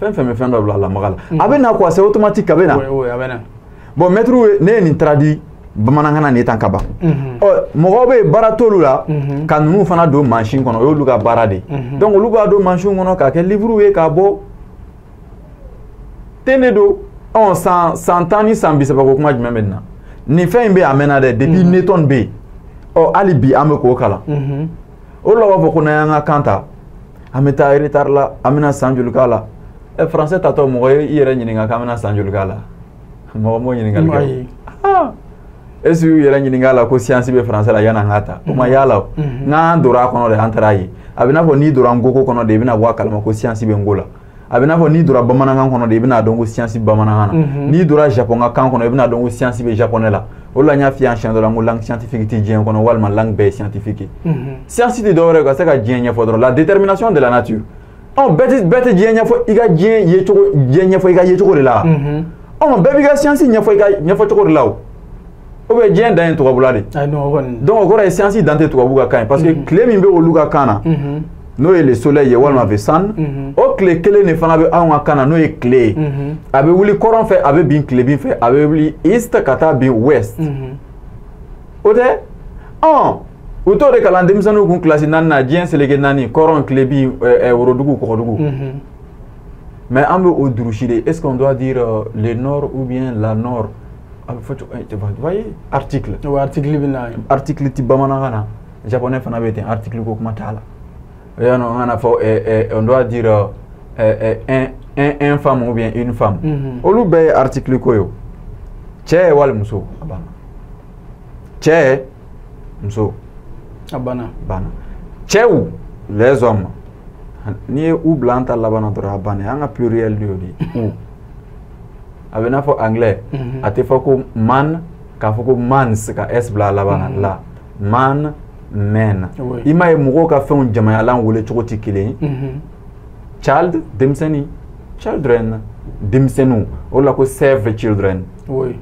fɛn fɛn bɛ fɛn dɔ bila a lamaga la a bɛ na quoi c'est automatique a bɛ na bon maître ne ye nin traduit bamanankan na nin tan ka ban mɔgɔw bɛ baara t'olu la ka ninnu fana don mansin kɔnɔ o y'olu ka baara de donc olu b'a don mansin kɔnɔ k'a kɛ livre ye k'a bɔ ten de don san 10 ni san 30 ko kuma jumɛn bɛ nin na nin fɛn in bɛ a mɛnna dɛ depuis Newton bɛ yen hali bi an bɛ k'o kalan olu la b'a fɔ ko n'an y'an ka kan ta an bɛ taa retard la an bɛna san joli k'a la français tatɔ mɔgɔ ye i yɛrɛ ɲininka k'an bɛna san joli k'a la mɔgɔ m'o ɲininkali kɛ est ce que u yɛrɛ ɲininka la ko science bɛ français la yan'an k'a ta o ma y'a la n'an donna a kɔnɔ de an taara ye a bɛ n'a fɔ n'i donna ngoko kɔnɔ de i bɛna bɔ a kalama ko science bɛ ngo la a bɛ n'a fɔ n'i donna bamanankan kɔnɔ de i bɛna dɔn ko science bɛ bamanankan na n'i donna japon ka kan kɔnɔ i bɛna dɔn ko science bɛ japonais la o la n y'a f'i ye siɲɛ dɔ la n ko langue scientifique tɛ diɲɛ kɔnɔ walima langue bɛɛ ye scientifique ye science tɛ dɔwɛrɛ ye ka se ka diɲɛ ɲɛfɔ dɔrɔn la détermination de la nature bɛɛ tɛ diɲɛ ɲɛfɔ i ka diɲɛ yecogo diɲɛ ɲɛfɔ i ka yecogo de la bɛɛ b'i ka science ɲɛfɔ i ka ɲɛfɔcogo de la o ou bien diɲɛ dan ye tubabula de donc o kɔrɔ ye science dan tɛ tubabu ka kan ye parce que tile min bɛ olu ka kan na n'o ye le soleil ye walima a bɛ sun o tile kelen de fana bɛ anw ka kan na n'o ye tile ye a bɛ wuli kɔrɔn fɛ a bɛ bin tilebin fɛ a bɛ wuli east ka taa bin west o tɛ u t'o de kalan denmisɛnninw kun kilasi 4 na diɲɛ seleke 4 kɔrɔn tilebin worodugu kɔgɔdugu mais an bɛ o durusi de est ce qu'on doit dire le nord ou bien la nord a bɛ fɔ cogo voyez article article bɛ na article ti bamanankan na japonais fana bɛ ten article ko kuma t'a la on doit dire un femme ou bien une femme olu bɛɛ ye article ko ye o cɛ ye wali muso a banna cɛ muso a banna cɛw les hommes n'i ye u bila an ta laban na dɔrɔn a banna an ka pluriel de y'o de ye a bɛ n'a fɔ anglais a tɛ fɔ ko man k'a fɔ ko mans ka s bila a laban na la man men i m'a ye mɔgɔw ka fɛnw jamayalan wele cogo tɛ kelen ye child denmisɛnnin children denmisɛnninw o la ko save children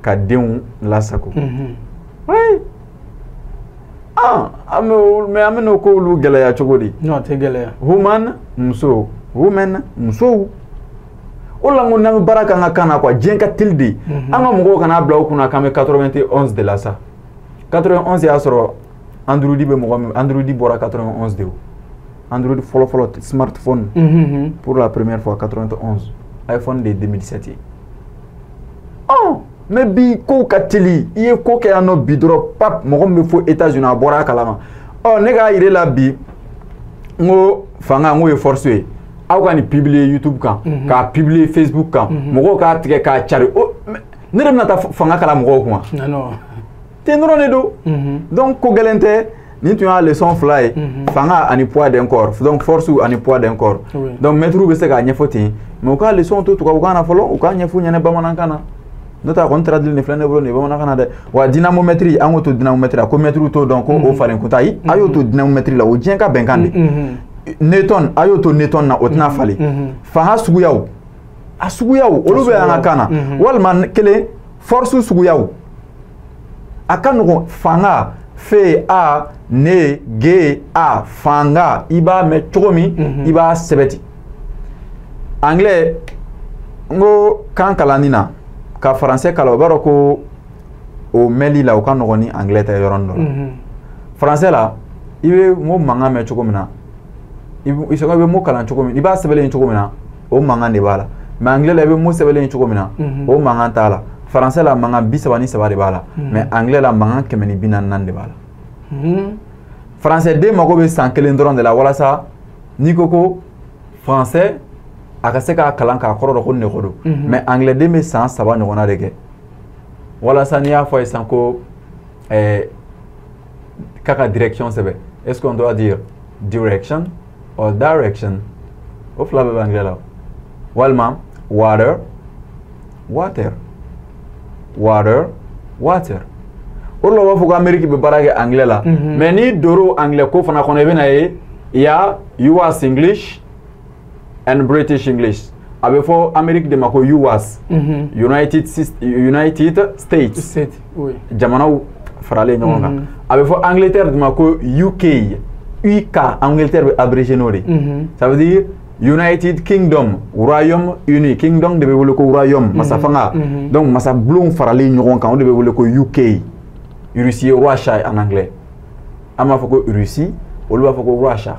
ka denw lasago mais an bɛ n'o ko olu gɛlɛya cogo di non tɛ gɛlɛya woman muso women muso o la ngona me baraka nga kana quoi jenka tilde anga mugo kana bla kuna kame 91 de la sa 91 ya soro Android be mugo Android bora 91 de Android follow smartphone pour la première fois 91 iPhone de 2017 oh mais bi ko katili iye ko ke ano bidro pap mugo me fo États-Unis bora kalama oh nega ire la bi ngo fanga ngo e forcé aw ka ni publier YouTube kan ka publier Facebook kan mogo ka tige ka chari o ne dem na ta fanga kala mogo kuma non te ndoro ne do donc ko galente ni tu as leçon fly fanga ani poids d'un corps donc force ani poids d'un corps donc maître be se ka nyefoti mais ka leçon to ka kana folo o ka nyefu nyane ba manankana nota kon traduire ne flane bolo ne ba manakana de wa dynamométrie an to dynamométrie ko maître to donc o faren kuta yi ayo to dynamométrie la o jenka benkande Newton ayoto Newton na otna fali fanga suguyaw asuguyaw olube anga kana walman kele force suguyaw akano fanga fe a ne ge a fanga iba me chogomi iba sebeti anglais ngo kan kalanina ka français kala baroko o meli la o kan ngoni anglais ta yorondo français la ibe mo manga me chogomina il se be mo kalan chogo mi iba sebele chogo mina o manga de bala mais anglais la be mo sebele chogo mina o manga tala français la manga bisabani sabade bala mais anglais la manga kemeni binan nan de bala français de mago be san kelen doron de la wala sa ni koko français akase ka kalan ka koro ko ne kodo mais anglais de me san sabani gona de ke wala sa ni afo esanko kaka direction sebe est-ce qu'on doit dire direction or direction of la bangala walma water water water water orlo wa fuga amerique be barage anglais la mais ni doro anglais ko fana kono be na ya US English and British English abe fo amerique de mako US United States oui jamana frale nyonga abe fo Angleterre de mako UK UK, Angleterre abrégé nori. Ça veut dire United Kingdom, Royaume-Uni. Kingdom de le Royaume, Masafanga. Donc Masa Blum farali nyoron quand on devait le UK. Russie, Russia en anglais. Ama foko Russie, ou le foko Russia.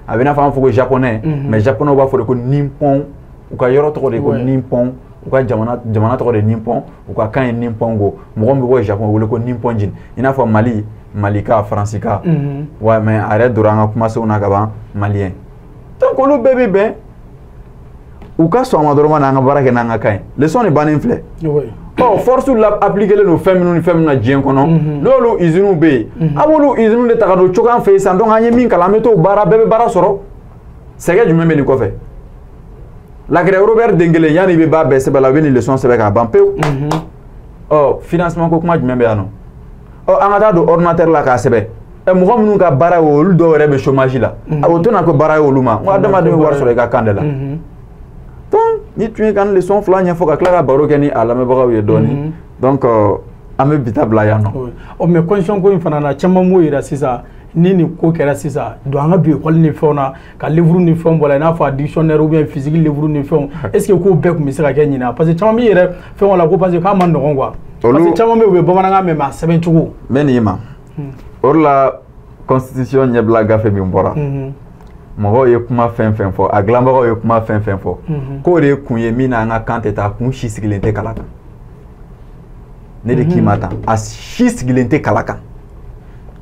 Avena fama foko japonais, mais japonais va foko Nippon, ou ka yoro to de ko Nippon, ou ka jamana to de Nippon, ou ka kan Nippon go. Mo go Japon ou le ko Nippon jin. Ina fa Mali Malika, Francica. Ouais, mais arrête de rendre comme ça, on a gaba malien. Donc, on le bébé ben. Ou quand soit madoroma n'anga barake n'anga kain. Le son est banin flé. Oui. Oh, force ou la appliquer le nos femmes na djien kono. Lolo izinu be. Abolo izinu de takado chokan fe sandong anye min kala meto bara bébé bara soro. Sege du même ni ko fe. La gré Robert Dengele yani be ba be se bala veni le son se be ka bampe. Oh, financement ko kuma du même ya non. Oh, angata do ordinateur la ka sebe e mo xamnu ka bara wo lu do rebe chômage la awoto na ko bara wo luma wa dama de war so le ka kandela donc ni tu kan le son flanya fo ka klara baro keni ala me baga we doni donc ame bitabla ya no o me condition ko infana na chama mo ira sisa ni ko kera sisa do anga bi école ni fona ka livre ni fon bola na fa dictionnaire ou bien physique livre ni fon est ce que ko be ko mi sera kenyina parce que chama mi ira fon la ko parce que ka man no ngwa parce que chama me be bomana me ma seben chugo menima or la constitution nyebla gafe mi mbora mo ye kuma fen fo aglamba ye kuma fen fo ko re kunye mina nga kante ta kun shisigilente kalaka ne de kimata as shisigilente kalaka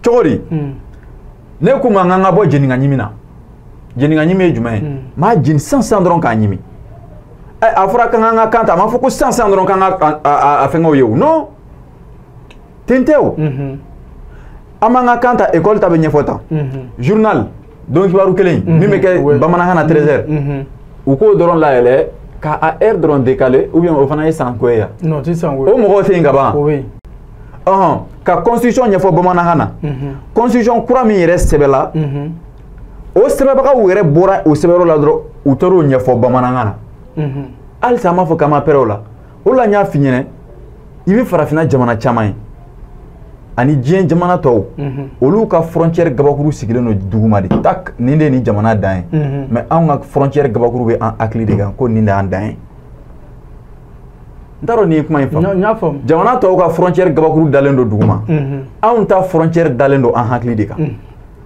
chori ne kuma nga bo jeninga nyimina jumae ma jin 500 dron ka nyimi afra ka nga kanta ma fuku 500 dron ka afenga yo no tenteo amanga kanta école tabe nyefota journal donc waru kelen mime ke bamana hana 13h ou ko doron la ele ka a heure doron décalé ou bien o fana sans koya non tu sans o mo ko tinga ba oui ka constitution nyefo bamana hana constitution kura mi reste sebela o sebeba ka were bora o sebero la dro o toro nyefo bamana hana al sama fo kama perola o la nya finyene ibi farafina jamana chamai ani diɲɛ jamana tɔw olu ka frontière gabakuru sigilen no duguma de tak nin de ni jamana dan ye mais anw ka frontière gabakuru bɛ an hakili de kan ko nin de an dan ye n t'a dɔn ni ye kuma in faamu jamana tɔw ka frontière gabakuru dalen do duguma anw ta frontière dalen do an hakili de kan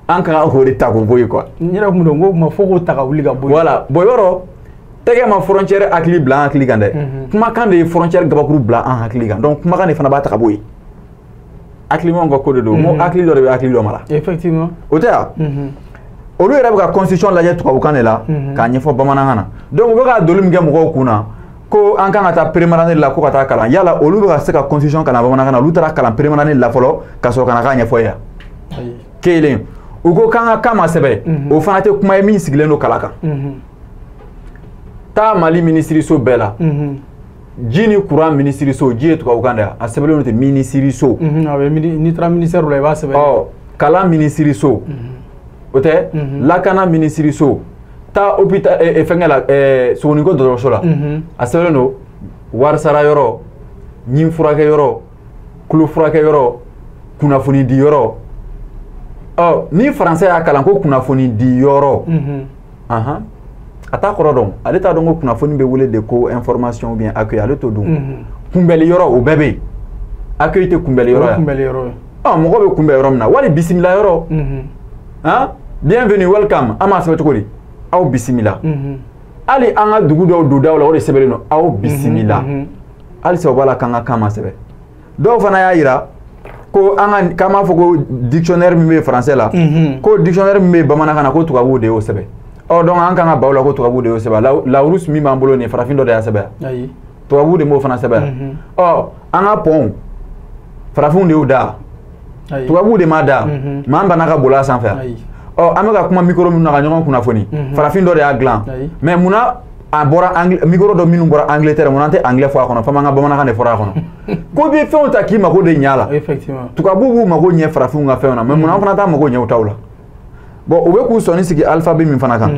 an ka k'o de ta k'o bɔ yen quoi n yɛrɛ kun don n ko kuma fo k'o ta ka wuli ka bɔ yen voilà bon yɔrɔ tɛgɛ ma frontière hakili bila an hakili kan dɛ kumakan de ye frontière gabakuru bila an hakili kan donc kumakan de fana b'a ta ka bɔ yen hakilimaw ka ko de don mo hakili dɔ de bɛ hakili dɔ mara effectivement o tɛ wa olu yɛrɛ bɛ ka constitution lajɛ tubabukan de la k'a ɲɛfɔ bamanankan na donc u bɛ ka doli min kɛ mɔgɔw kun na ko an kan ka taa prémarannée la ko ka taa kalan yala olu bɛ ka se ka constitution kalan bamanankan na olu taara kalan prémarannée la fɔlɔ ka sɔrɔ ka na k'a ɲɛfɔ yan kelen u ko k'an ka kan ma sɛbɛn o fana tɛ kuma ye min sigilen don kala kan taa Mali minisiriso bɛɛ la ji ni courant minisiriso ji ye tubabukan de a sɛbɛnlen tɛ minisiriso n'i taara ministère la i b'a sɛbɛn kalan minisiriso o tɛ lakana minisiriso taa hôpital fɛnkɛ la Sogoninko dɔgɔtɔrɔso la a sɛbɛnlen don warisara yɔrɔ ɲin furakɛ yɔrɔ kulo furakɛ yɔrɔ kunnafoni di yɔrɔ ni français y'a kalan ko kunnafoni di yɔrɔ a t'a kɔrɔ dɔn ale t'a dɔn ko kunnafoni bɛ wele de ko information ou bien accueil ale t'o dun kunbɛli yɔrɔ o bɛɛ bɛ yen accueil tɛ kunbɛli yɔrɔ ye mɔgɔ bɛ kunbɛn yɔrɔ min na wali bisimila yɔrɔ bienvenue welcome an m'a sɛbɛn cogo di aw bisimila hali an ka dugu dɔw dondaw la o de sɛbɛnlen don aw bisimila hali sisan o b'a la k'an ka kan ma sɛbɛn dɔw fana y'a yira ko an ka k'an b'a fɔ ko dictionnaire min bɛ français la ko dictionnaire min bɛ bamanankan na ko tubabuw de y'o sɛbɛn donc an kan ka baw la ko tubabuw de y'o sɛbɛn lawurus min b'an bolo nin farafin dɔ de y'a sɛbɛn tubabuw de m'o fana sɛbɛn an ka pont farafinw de y'o da tubabuw de m'a da mais an banna ka boli a sanfɛ an bɛ ka kuma micro minnu na ka ɲɔgɔn kunnafoni farafin dɔ de y'a dilan mais munna a bɔra micro dɔ minnu bɔra Angleterre munna an tɛ anglais fɔ a kɔnɔ fo an ka bamanankan de fɔra a kɔnɔ ko bɛ fɛnw ta k'i mago de ɲɛ a la tubabuw b'u mago ɲɛ farafinw ka fɛnw na mais munna an fana t'a mago ɲɛ o t'aw la bon u bɛ k'u sɔnni sigi alphabet min fana kan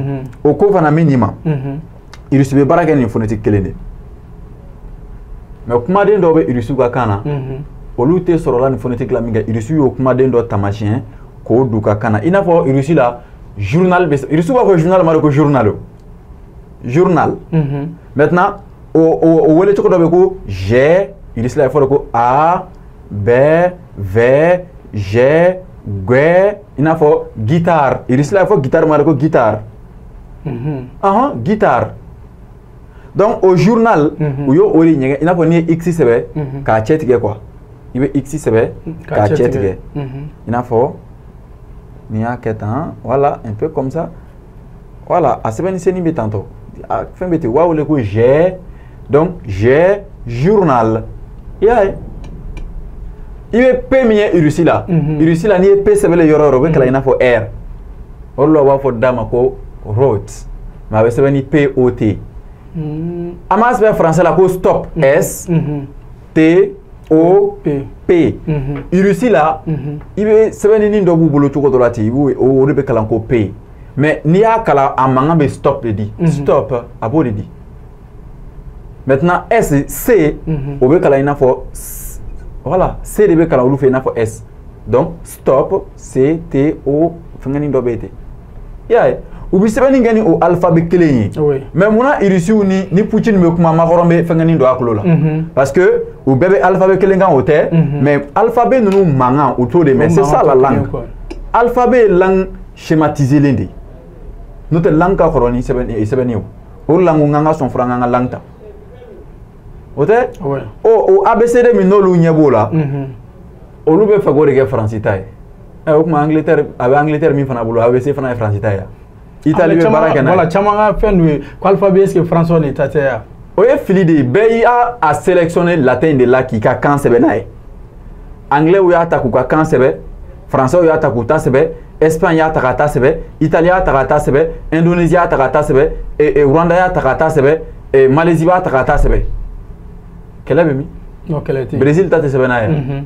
o ko fana min ɲi ma irisi bɛ baara kɛ nin phonétique kelen de mais kumaden dɔw bɛ irisiw ka kan na olu tɛ sɔrɔla nin phonétique la min kɛ irisiw y'o kumaden dɔ taamasiyɛn k'o d'u ka kan na i n'a fɔ irisi la journal bɛ irisiw b'a fɔ journal ma de ko journal journal maintenant o wele cogo dɔ bɛ ko G irisi la il faut ko A B V G G i n'a fɔ guitare irisi la il faut guitare ma de ko guitare guitare donc au journal u y'o de ɲɛgɛn i n'a fɔ n'i ye x sɛbɛn k'a cɛ tigɛ quoi i bɛ x sɛbɛn k'a cɛ tigɛ i n'a fɔ n'i y'a kɛ tan voilà un peu comme ça voilà a sɛbɛnnisɛnnin bɛ tan tɔ fɛn bɛ ten u b'a wele ko G donc G journal i y'a ye i bɛ p min ye irisi la irisi la n'i ye p sɛbɛnlen yɔrɔ o yɔrɔ o bɛ kalan i n'a fɔ r o de la u b'a fɔ d'a ma ko rote mais a bɛ sɛbɛn ni POT an b'a sɛbɛn français la ko stop S T O P irisi la i bɛ sɛbɛnnin dɔ b'u bolo cogo dɔ la ten o de bɛ kalan ko P mais n'i y'a kalan a mankan bɛ stop de di stop a b'o de di maintenant S C o bɛ kalan i n'a fɔ voilà C de bɛ kalan olu fɛ i n'a fɔ S donc stop C T O fɛngɛnin dɔ bɛ yen ten i y'a ye u bɛ sɛbɛnni kɛ ni o alphabet kelen ye mais munna irisiw ni Poutine bɛ kuma Macron bɛ fɛngɛnin dɔ a kulo la parce que u bɛɛ bɛ alphabet kelen kan o tɛ mais alphabet ninnu mankan u t'o de mais c'est ça la langue alphabet ye langue schématisée len de n'o tɛ langue ka kɔrɔ ni sɛbɛnni ye o langue n ka sɔn fɔra n ka langue ta o tɛ o ABCD min n'olu ɲɛ b'o la olu bɛ fɛ k'o de kɛ Faransi ta ye o tuma Angleterre a bɛ Angleterre min fana bolo ABC fana ye Faransi ta ye Italie bɛ baara kɛ n'a ye voilà caman ka fɛn dɔ ye ko alphabet est-ce que français de ta tɛ yan o ye fili de ye bɛɛ y'a sélectionné latin de la k'i ka kan sɛbɛn n'a ye anglais y'a ta k'u ka kan sɛbɛn français y'a ta k'u ta sɛbɛn Espagne y'a ta ka ta sɛbɛn Italie y'a ta ka ta sɛbɛn Indonésie y'a ta ka ta sɛbɛn Rwanda y'a ta ka ta sɛbɛn Malaisie b'a ta ka ta sɛbɛn kɛlɛ bɛ min Brésil ta tɛ sɛbɛn n'a ye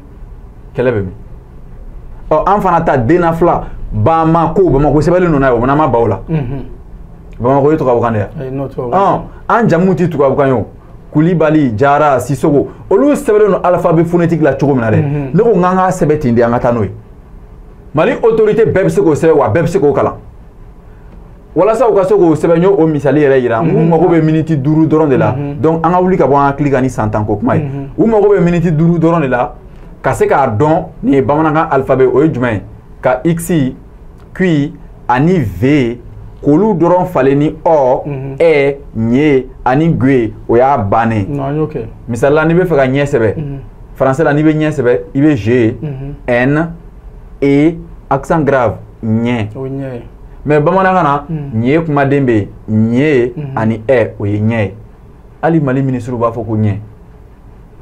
kɛlɛ bɛ min an fana ta dena fila Bamako sɛbɛnlen don n'a ye o mana ma baw la Bamako ye tubabukan de ye an jamu tɛ tubabukan ye o Koulibaly, Diarra, Sissoko. Olu sɛbɛlen no alphabet phonétique la cogo min na dɛ. Ne ko ŋan ka sɛbɛ ten de an ka taa n'o ye. Mali autorité bɛɛ bɛ se k'o sɛbɛn wa bɛɛ bɛ se k'o kalan. Walasa u ka se k'o sɛbɛn n y'o misali yɛrɛ yira. U mago bɛ miniti 5 dɔrɔn de la. Donc an ka wuli ka bɔ an hakili kan ni san 10 ko kuma ye. U mago bɛ miniti 5 dɔrɔn de la ka se k'a dɔn nin ye bamanankan alphabet o ye jumɛn ye? Ka X, Q ani V k'olu dɔrɔn falen ni O, E, Ɲe ani G o y'a bannen. Misali la n'i bɛ fɛ ka ɲɛ sɛbɛn français la n'i bɛ ɲɛ sɛbɛn i bɛ G, N, E, accent grave ɲɛ. Mais bamanankan na ɲe kumaden bɛ yen ɲe ani E o ye ɲɛ ye. Hali Mali ministre b'a fɔ ko ɲɛ.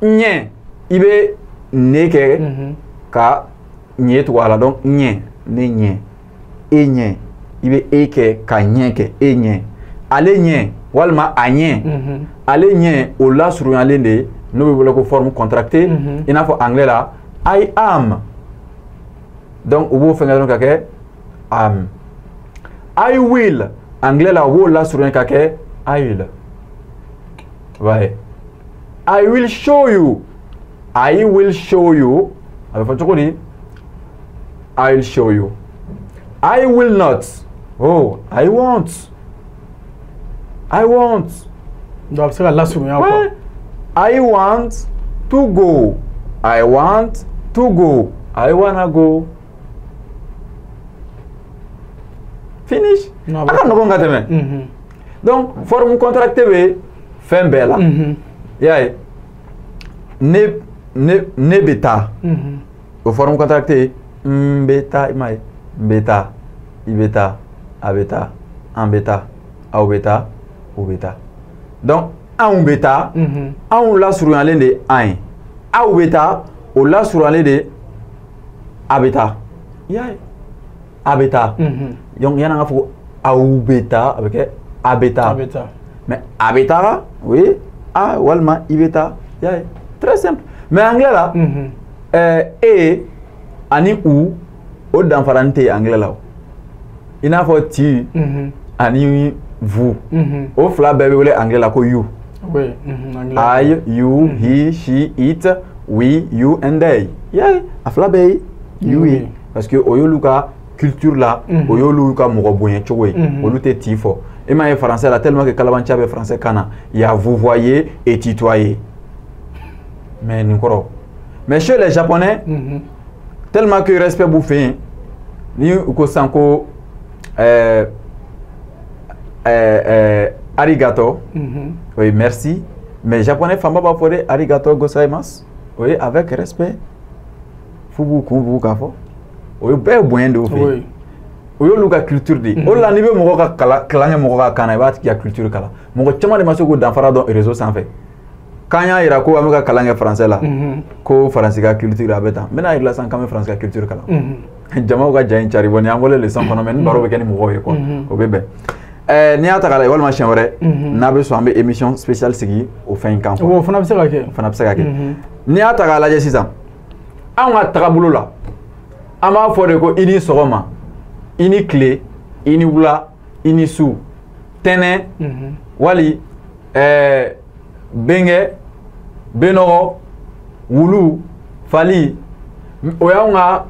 Ɲɛ i bɛ ne kɛ ka ɲe tugu a la donc ɲɛ ne ɲɛ e ɲɛ i bɛ e kɛ ka ɲɛ kɛ e ɲɛ ale ɲɛ walima a ɲɛ ale ɲɛ o lasurunyalen de n'o bɛ wele ko forme contractée i n'a fɔ anglais la I am donc u b'o fɛngɛ dɔrɔn ka kɛ am. I will anglais la u b'o lasurunya ka kɛ I will. Ouais. I will show you. I will show you. A bɛ fɔ cogo di? I will show you. I will not. Oh, I won't. I won't. Donc c'est la surunya quoi. I want to go. I want to go. I wanna go. Finish. Aka nɔgɔ ka tɛmɛ. Donc forme contractée bɛ fɛn bɛɛ la. Y'a ye. Ne bɛ taa. O forme contractée n bɛ taa i m'a ye. N bɛ taa. I bɛ taa. A bɛ taa. An bɛ taa. Aw bɛ taa. O bɛ taa. Donc anw bɛ taa. Anw lasurunyalen de an ye. Aw bɛ taa. O lasurunyalen de a bɛ taa. Y'a ye. A bɛ taa. Donc yan'an ka fɔ aw bɛ taa a bɛ kɛ a bɛ taa. Mais a bɛ taa oui a walima i bɛ taa. Y'a ye. Très simple. Mais anglais la e ani u o danfarani tɛ anglais la o. I n'a fɔ tu ani vous o fila bɛɛ bɛ wele anglais la ko you. I, you, he, she, it, we, you and they. Yeah, a fila bɛɛ you ye parce que o y'olu ka culture la o y'olu ka mɔgɔ bonya cogo ye olu tɛ ti fɔ. E m'a ye français la tellement que kalabanci bɛ français kan na il y a vous voyez et tutoyer. Mais nin kɔrɔ. Mais chez les japonais tellement que respect b'u fɛ yen ni u ko sisan ko arigato oui merci mais japonais fanba b'a fɔ de arigato gozaimasu oui avec respect f'u b'u kun b'u k'a fɔ o ye bɛɛ bonya de y'u fɛ yen o y'olu ka culture de ye o de la n'i bɛ mɔgɔ ka kalan kɛ mɔgɔ ka kan na i b'a tigi ka culture kalan mɔgɔ caman de ma se k'o danfara dɔn réseau sanfɛ k'an y'a yira ko an bɛ ka kalan kɛ français la ko faransi ka culture a bɛ tan n bɛna yirala sisan k'an bɛ faransi ka culture kalan jamaw ka ja in cari bɔ nin y'an wele leçon kɔnɔ mais ni baro bɛ kɛ ni mɔgɔw ye quoi o bɛ bɛn n'i y'a ta k'a lajɛ walima siɲɛ wɛrɛ n'a bɛ sɔn an bɛ émission spéciale sigi o fɛn in kan quoi o fana bɛ se ka kɛ fana bɛ se ka kɛ n'i y'a ta k'a lajɛ sisan anw ka tagabolo la an b'a fɔ de ko i ni sɔgɔma i ni tile i ni wula i ni su tɛnɛ wali bengɛ benɔgɔ wulu fali o y'anw ka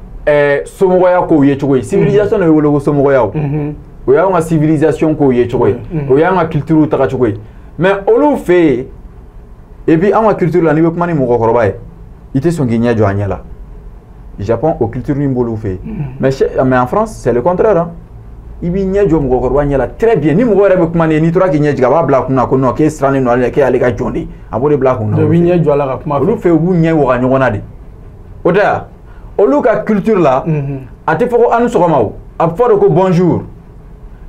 somɔgɔya kow ye cogo ye civilisation de bɛ wele ko somɔgɔya o y'anw ka civilisation kow ye cogo ye o y'anw ka culture taga cogo ye mais olu fɛ yen et puis anw ka culture la n'i bɛ kuma ni mɔgɔkɔrɔba ye i tɛ sɔn k'i ɲɛ jɔ a ɲɛ la Japon o culture min b'olu fɛ yen mais en France c'est le contraire hein. I b'i ɲɛ jɔ mɔgɔkɔrɔba ɲɛ la très bien ni mɔgɔ yɛrɛ bɛ kuma n'i tora k'i ɲɛ jigin a b'a bila a kunna ko non k'e sirannen don ale k'ale ka jɔn de ye a b'o de bila a kunna. I b'i ɲɛ jɔ a la ka kuma fɛ. Olu fɛ u b'u ɲɛ waga ɲɔgɔn na de o tɛ wa olu ka culture la a tɛ fɔ ko a ni sɔgɔma o a bɛ fɔ de ko bonjour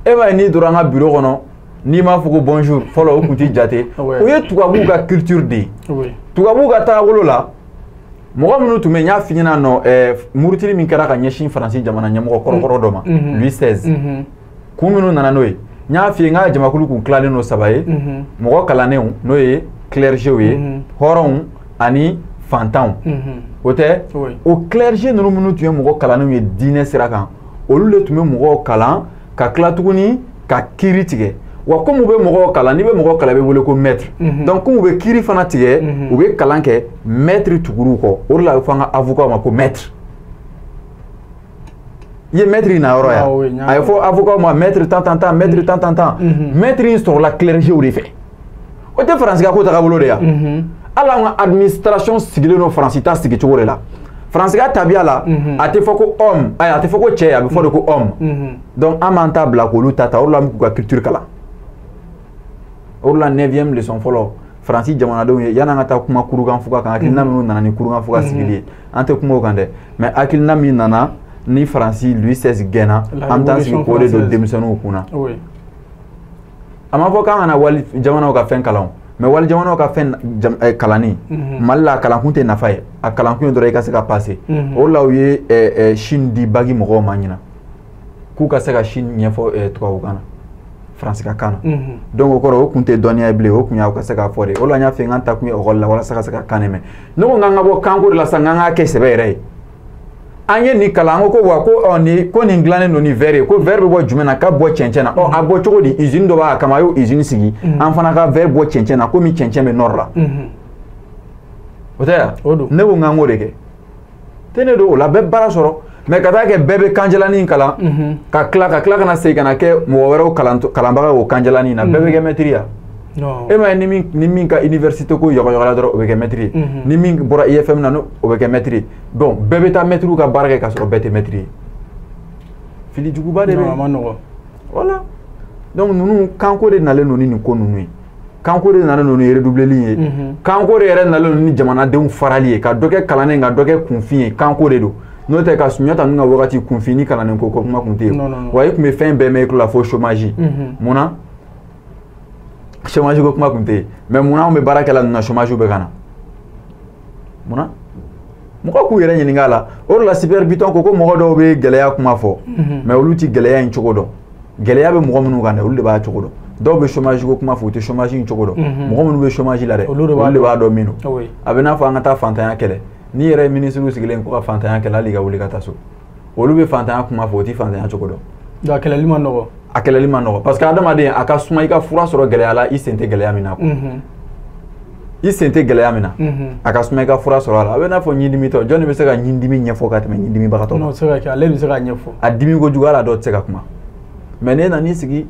e b'a ye n'i donna an ka bureau kɔnɔ n'i m'a fɔ ko bonjour fɔlɔ o tun t'i jate o ye tubabuw ka culture de ye tubabuw ka taabolo la mɔgɔ minnu tun bɛ yen n y'a f'i ɲɛna nɔ murutili min kɛra ka ɲɛsin faransi jamana ɲɛmɔgɔ kɔrɔkɔrɔ dɔ ma Louis XVI kun minnu nana n'o ye n y'a f'i ye n ka jamakulu kun tilalen n'o 3 ye mɔgɔ kalannenw n'o ye clergew ye hɔrɔnw ani fantanw o tɛ o clerge ninnu minnu tun ye mɔgɔ kalannenw ye diinɛ sira kan olu de tun bɛ mɔgɔw kalan ka tila tuguni ka kiiri tigɛ wa comme ube mogo kala ni be mogo kala be wole ko maître donc comme ube kiri fana tige ube kalan ke maître tuguru ko o la fanga avocat ma ko maître ye maître na yoro ya ay fo avocat ma maître tant maître tant maître in sur la clergé ou fait o te france ga ko ta kabolo de ya ala nga administration sigile no france ta sigi chogore la france ga tabia la ate foko homme ay ate foko che ya be fo de ko homme donc amanta bla ko lu tata o la mu ko culture kala o la 9e leçon folo france jamana do yana nga ta kuma kurugan fuka kan akilna mi nana ni kurugan fuka sigile ante kuma o kande mais akilna mi nana ni france lui 16 gena amta sigi ko de démissionner kuna oui ama fo kan na wali jamana ka fen kalon mais wali jamana ka fen kalani malla kalan kunte nafaye a kalan kun do ka se ka passer o la uye Chine di bagi mo manyina ku ka se ka Chine nyefo to ka kana France ka kana donc o koro kunte donia ble o kunya ka se ka fore o la nya fe nganta ku o la wala se ka kaneme no nganga bo kanko la sanganga ke se bere anye ni kalango ko wa ko oni ko ni nglane no ni verre ko verbe bo jumena ka bo chenchena o abo choko di usine do ba kama yo usine sigi anfana ka verbe bo chenchena ko mi chencheme norla otea ne wo ngango deke tene do la be bara soro me kata ke bebe kanjelani kala ka kla na se kana ke mo wero kalamba o kanjelani na bebe ke metria no e ma ni min ka université ko yogo la doro o be ke metri ni min bora IFM na no o be ke metri bon bebe ta metru ka barke ka so bete metri fili jugu ba de be no voilà donc nous kanko de nale no ni ko nunu kanko de nale no ni redoubler ligne kanko de re nale no ni jamana de farali ka doke kalane nga doke kunfi kanko de do no te ka sunyata nga wakati kunfini kalane ko ko kuma kunte wa yek me fin be me ko la fo chômage mona chômage ko kuma kunte mais muna on be baraka la na chômage be kana muna mo ko yere nyini ngala or la super biton ko mo do be geleya kuma fo mais oluti geleya in chogodo geleya be mo munu ganda ulde ba chogodo do be chômage ko kuma fo te chômage in chogodo mo munu be chômage la de ulde ba do minu abena fa ngata fantanya kele ni yere ministre usigilen ko fantanya kele liga wuli kata so olu be fantanya kuma fo ti fantanya chogodo da kele lima no akela lima no parce que adama de aka suma ika fura soro geleya la isente geleya mina ko isente geleya mina aka suma ika fura soro la abena fo nyindimi to joni be se ga nyindimi nyefo ka teme nyindimi baka to no se ga ka le be se ga nyefo adimi go jugala do tse ga kuma mene na ni sigi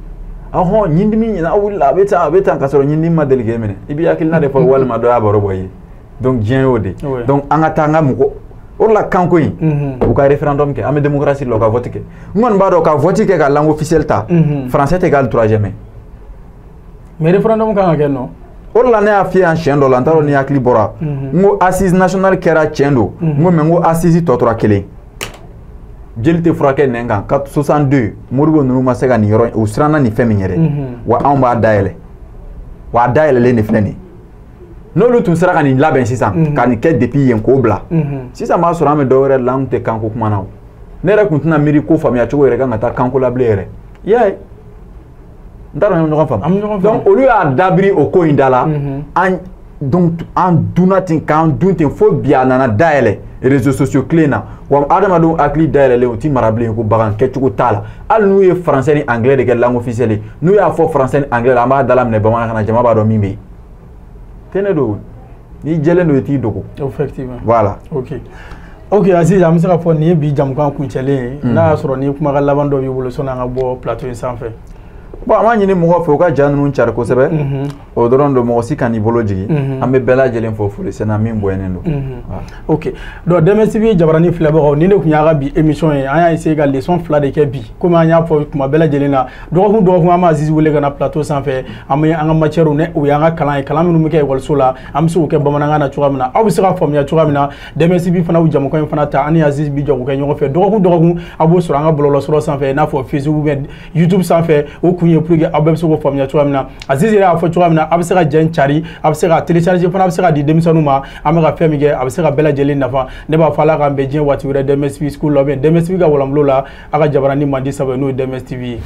aho nyindimi na wulla beta ka soro nyindimi ma delige mene ibi akilna de fo wal ma do ya baro boye donc bien ode donc anga tanga muko or la kanko yi ou ka référendum ke ame démocratie lo ka vote ke ngon ba do ka vote ke ka langue officielle ta français égal 3e mais référendum ka ngake no or la ne a fi en chien do la ntaro ni akli bora ngo assise nationale kera chendo ngo mengo assise totora kele jelte frake nenga 462 moribo nuru masega ni yoro usrana ni feminyere wa amba daele wa daele le ne fleni no lu tun sera kan laben sisan kan ke depuis yen ko bla sisan ma sura me dowre lam te kanko kuma naw ne ra kun tuna miri ko famia chogo yere kan ta kanko la blere yai ndara no fam donc au lieu à dabri au ko indala an donc en dunatin kan duntin fo bia nana daele réseaux sociaux cléna wa adama do akli daele le oti marable ko bagan ke chogo tala al nu ye français ni anglais de langue officielle nu ya fo français ni anglais la ma dalam ne bamana kana jama ba do mimbe tenedo ni jelendo eti doko effectivement voilà ok Aziz am sera fo ni bi jam kan ku chele na soro ni kuma ga labando bi bolo sona nga bo plateau sans fait bon amani ni mo fo ka janu nchar ko sebe o dorondo mo si kan ibolo jigi ambe bela jelen fo fo c'est na min boyenendo ok do demesibi jabarani flabo ni ne kunya ga bi émission e anya essayer ga leçon fla de ke bi comme anya fo kuma bela jelena do ko ama Aziz wole ga na plateau sans fait amay anga matière ne o yanga kalan minu muke wal sola am so ke bamananga na tuga mina abu sira fam ya tuga mina demesibi fana u jam ko fana ta ani Aziz bi jogo ke nyoko fe do ko abo sura nga bololo soro sans fait na fo Facebook ou YouTube sans fait o kunya plus abem so ko famia tuamina Aziz ira fo tuamina absera jen chari absera télécharger fana absera di demisanuma amega femige absera bela jeli nafa ne ba fala ga mbejien wati wure DMS school lo ben DMS ga wolamlo la aga jabarani mandi sabe no DMS TV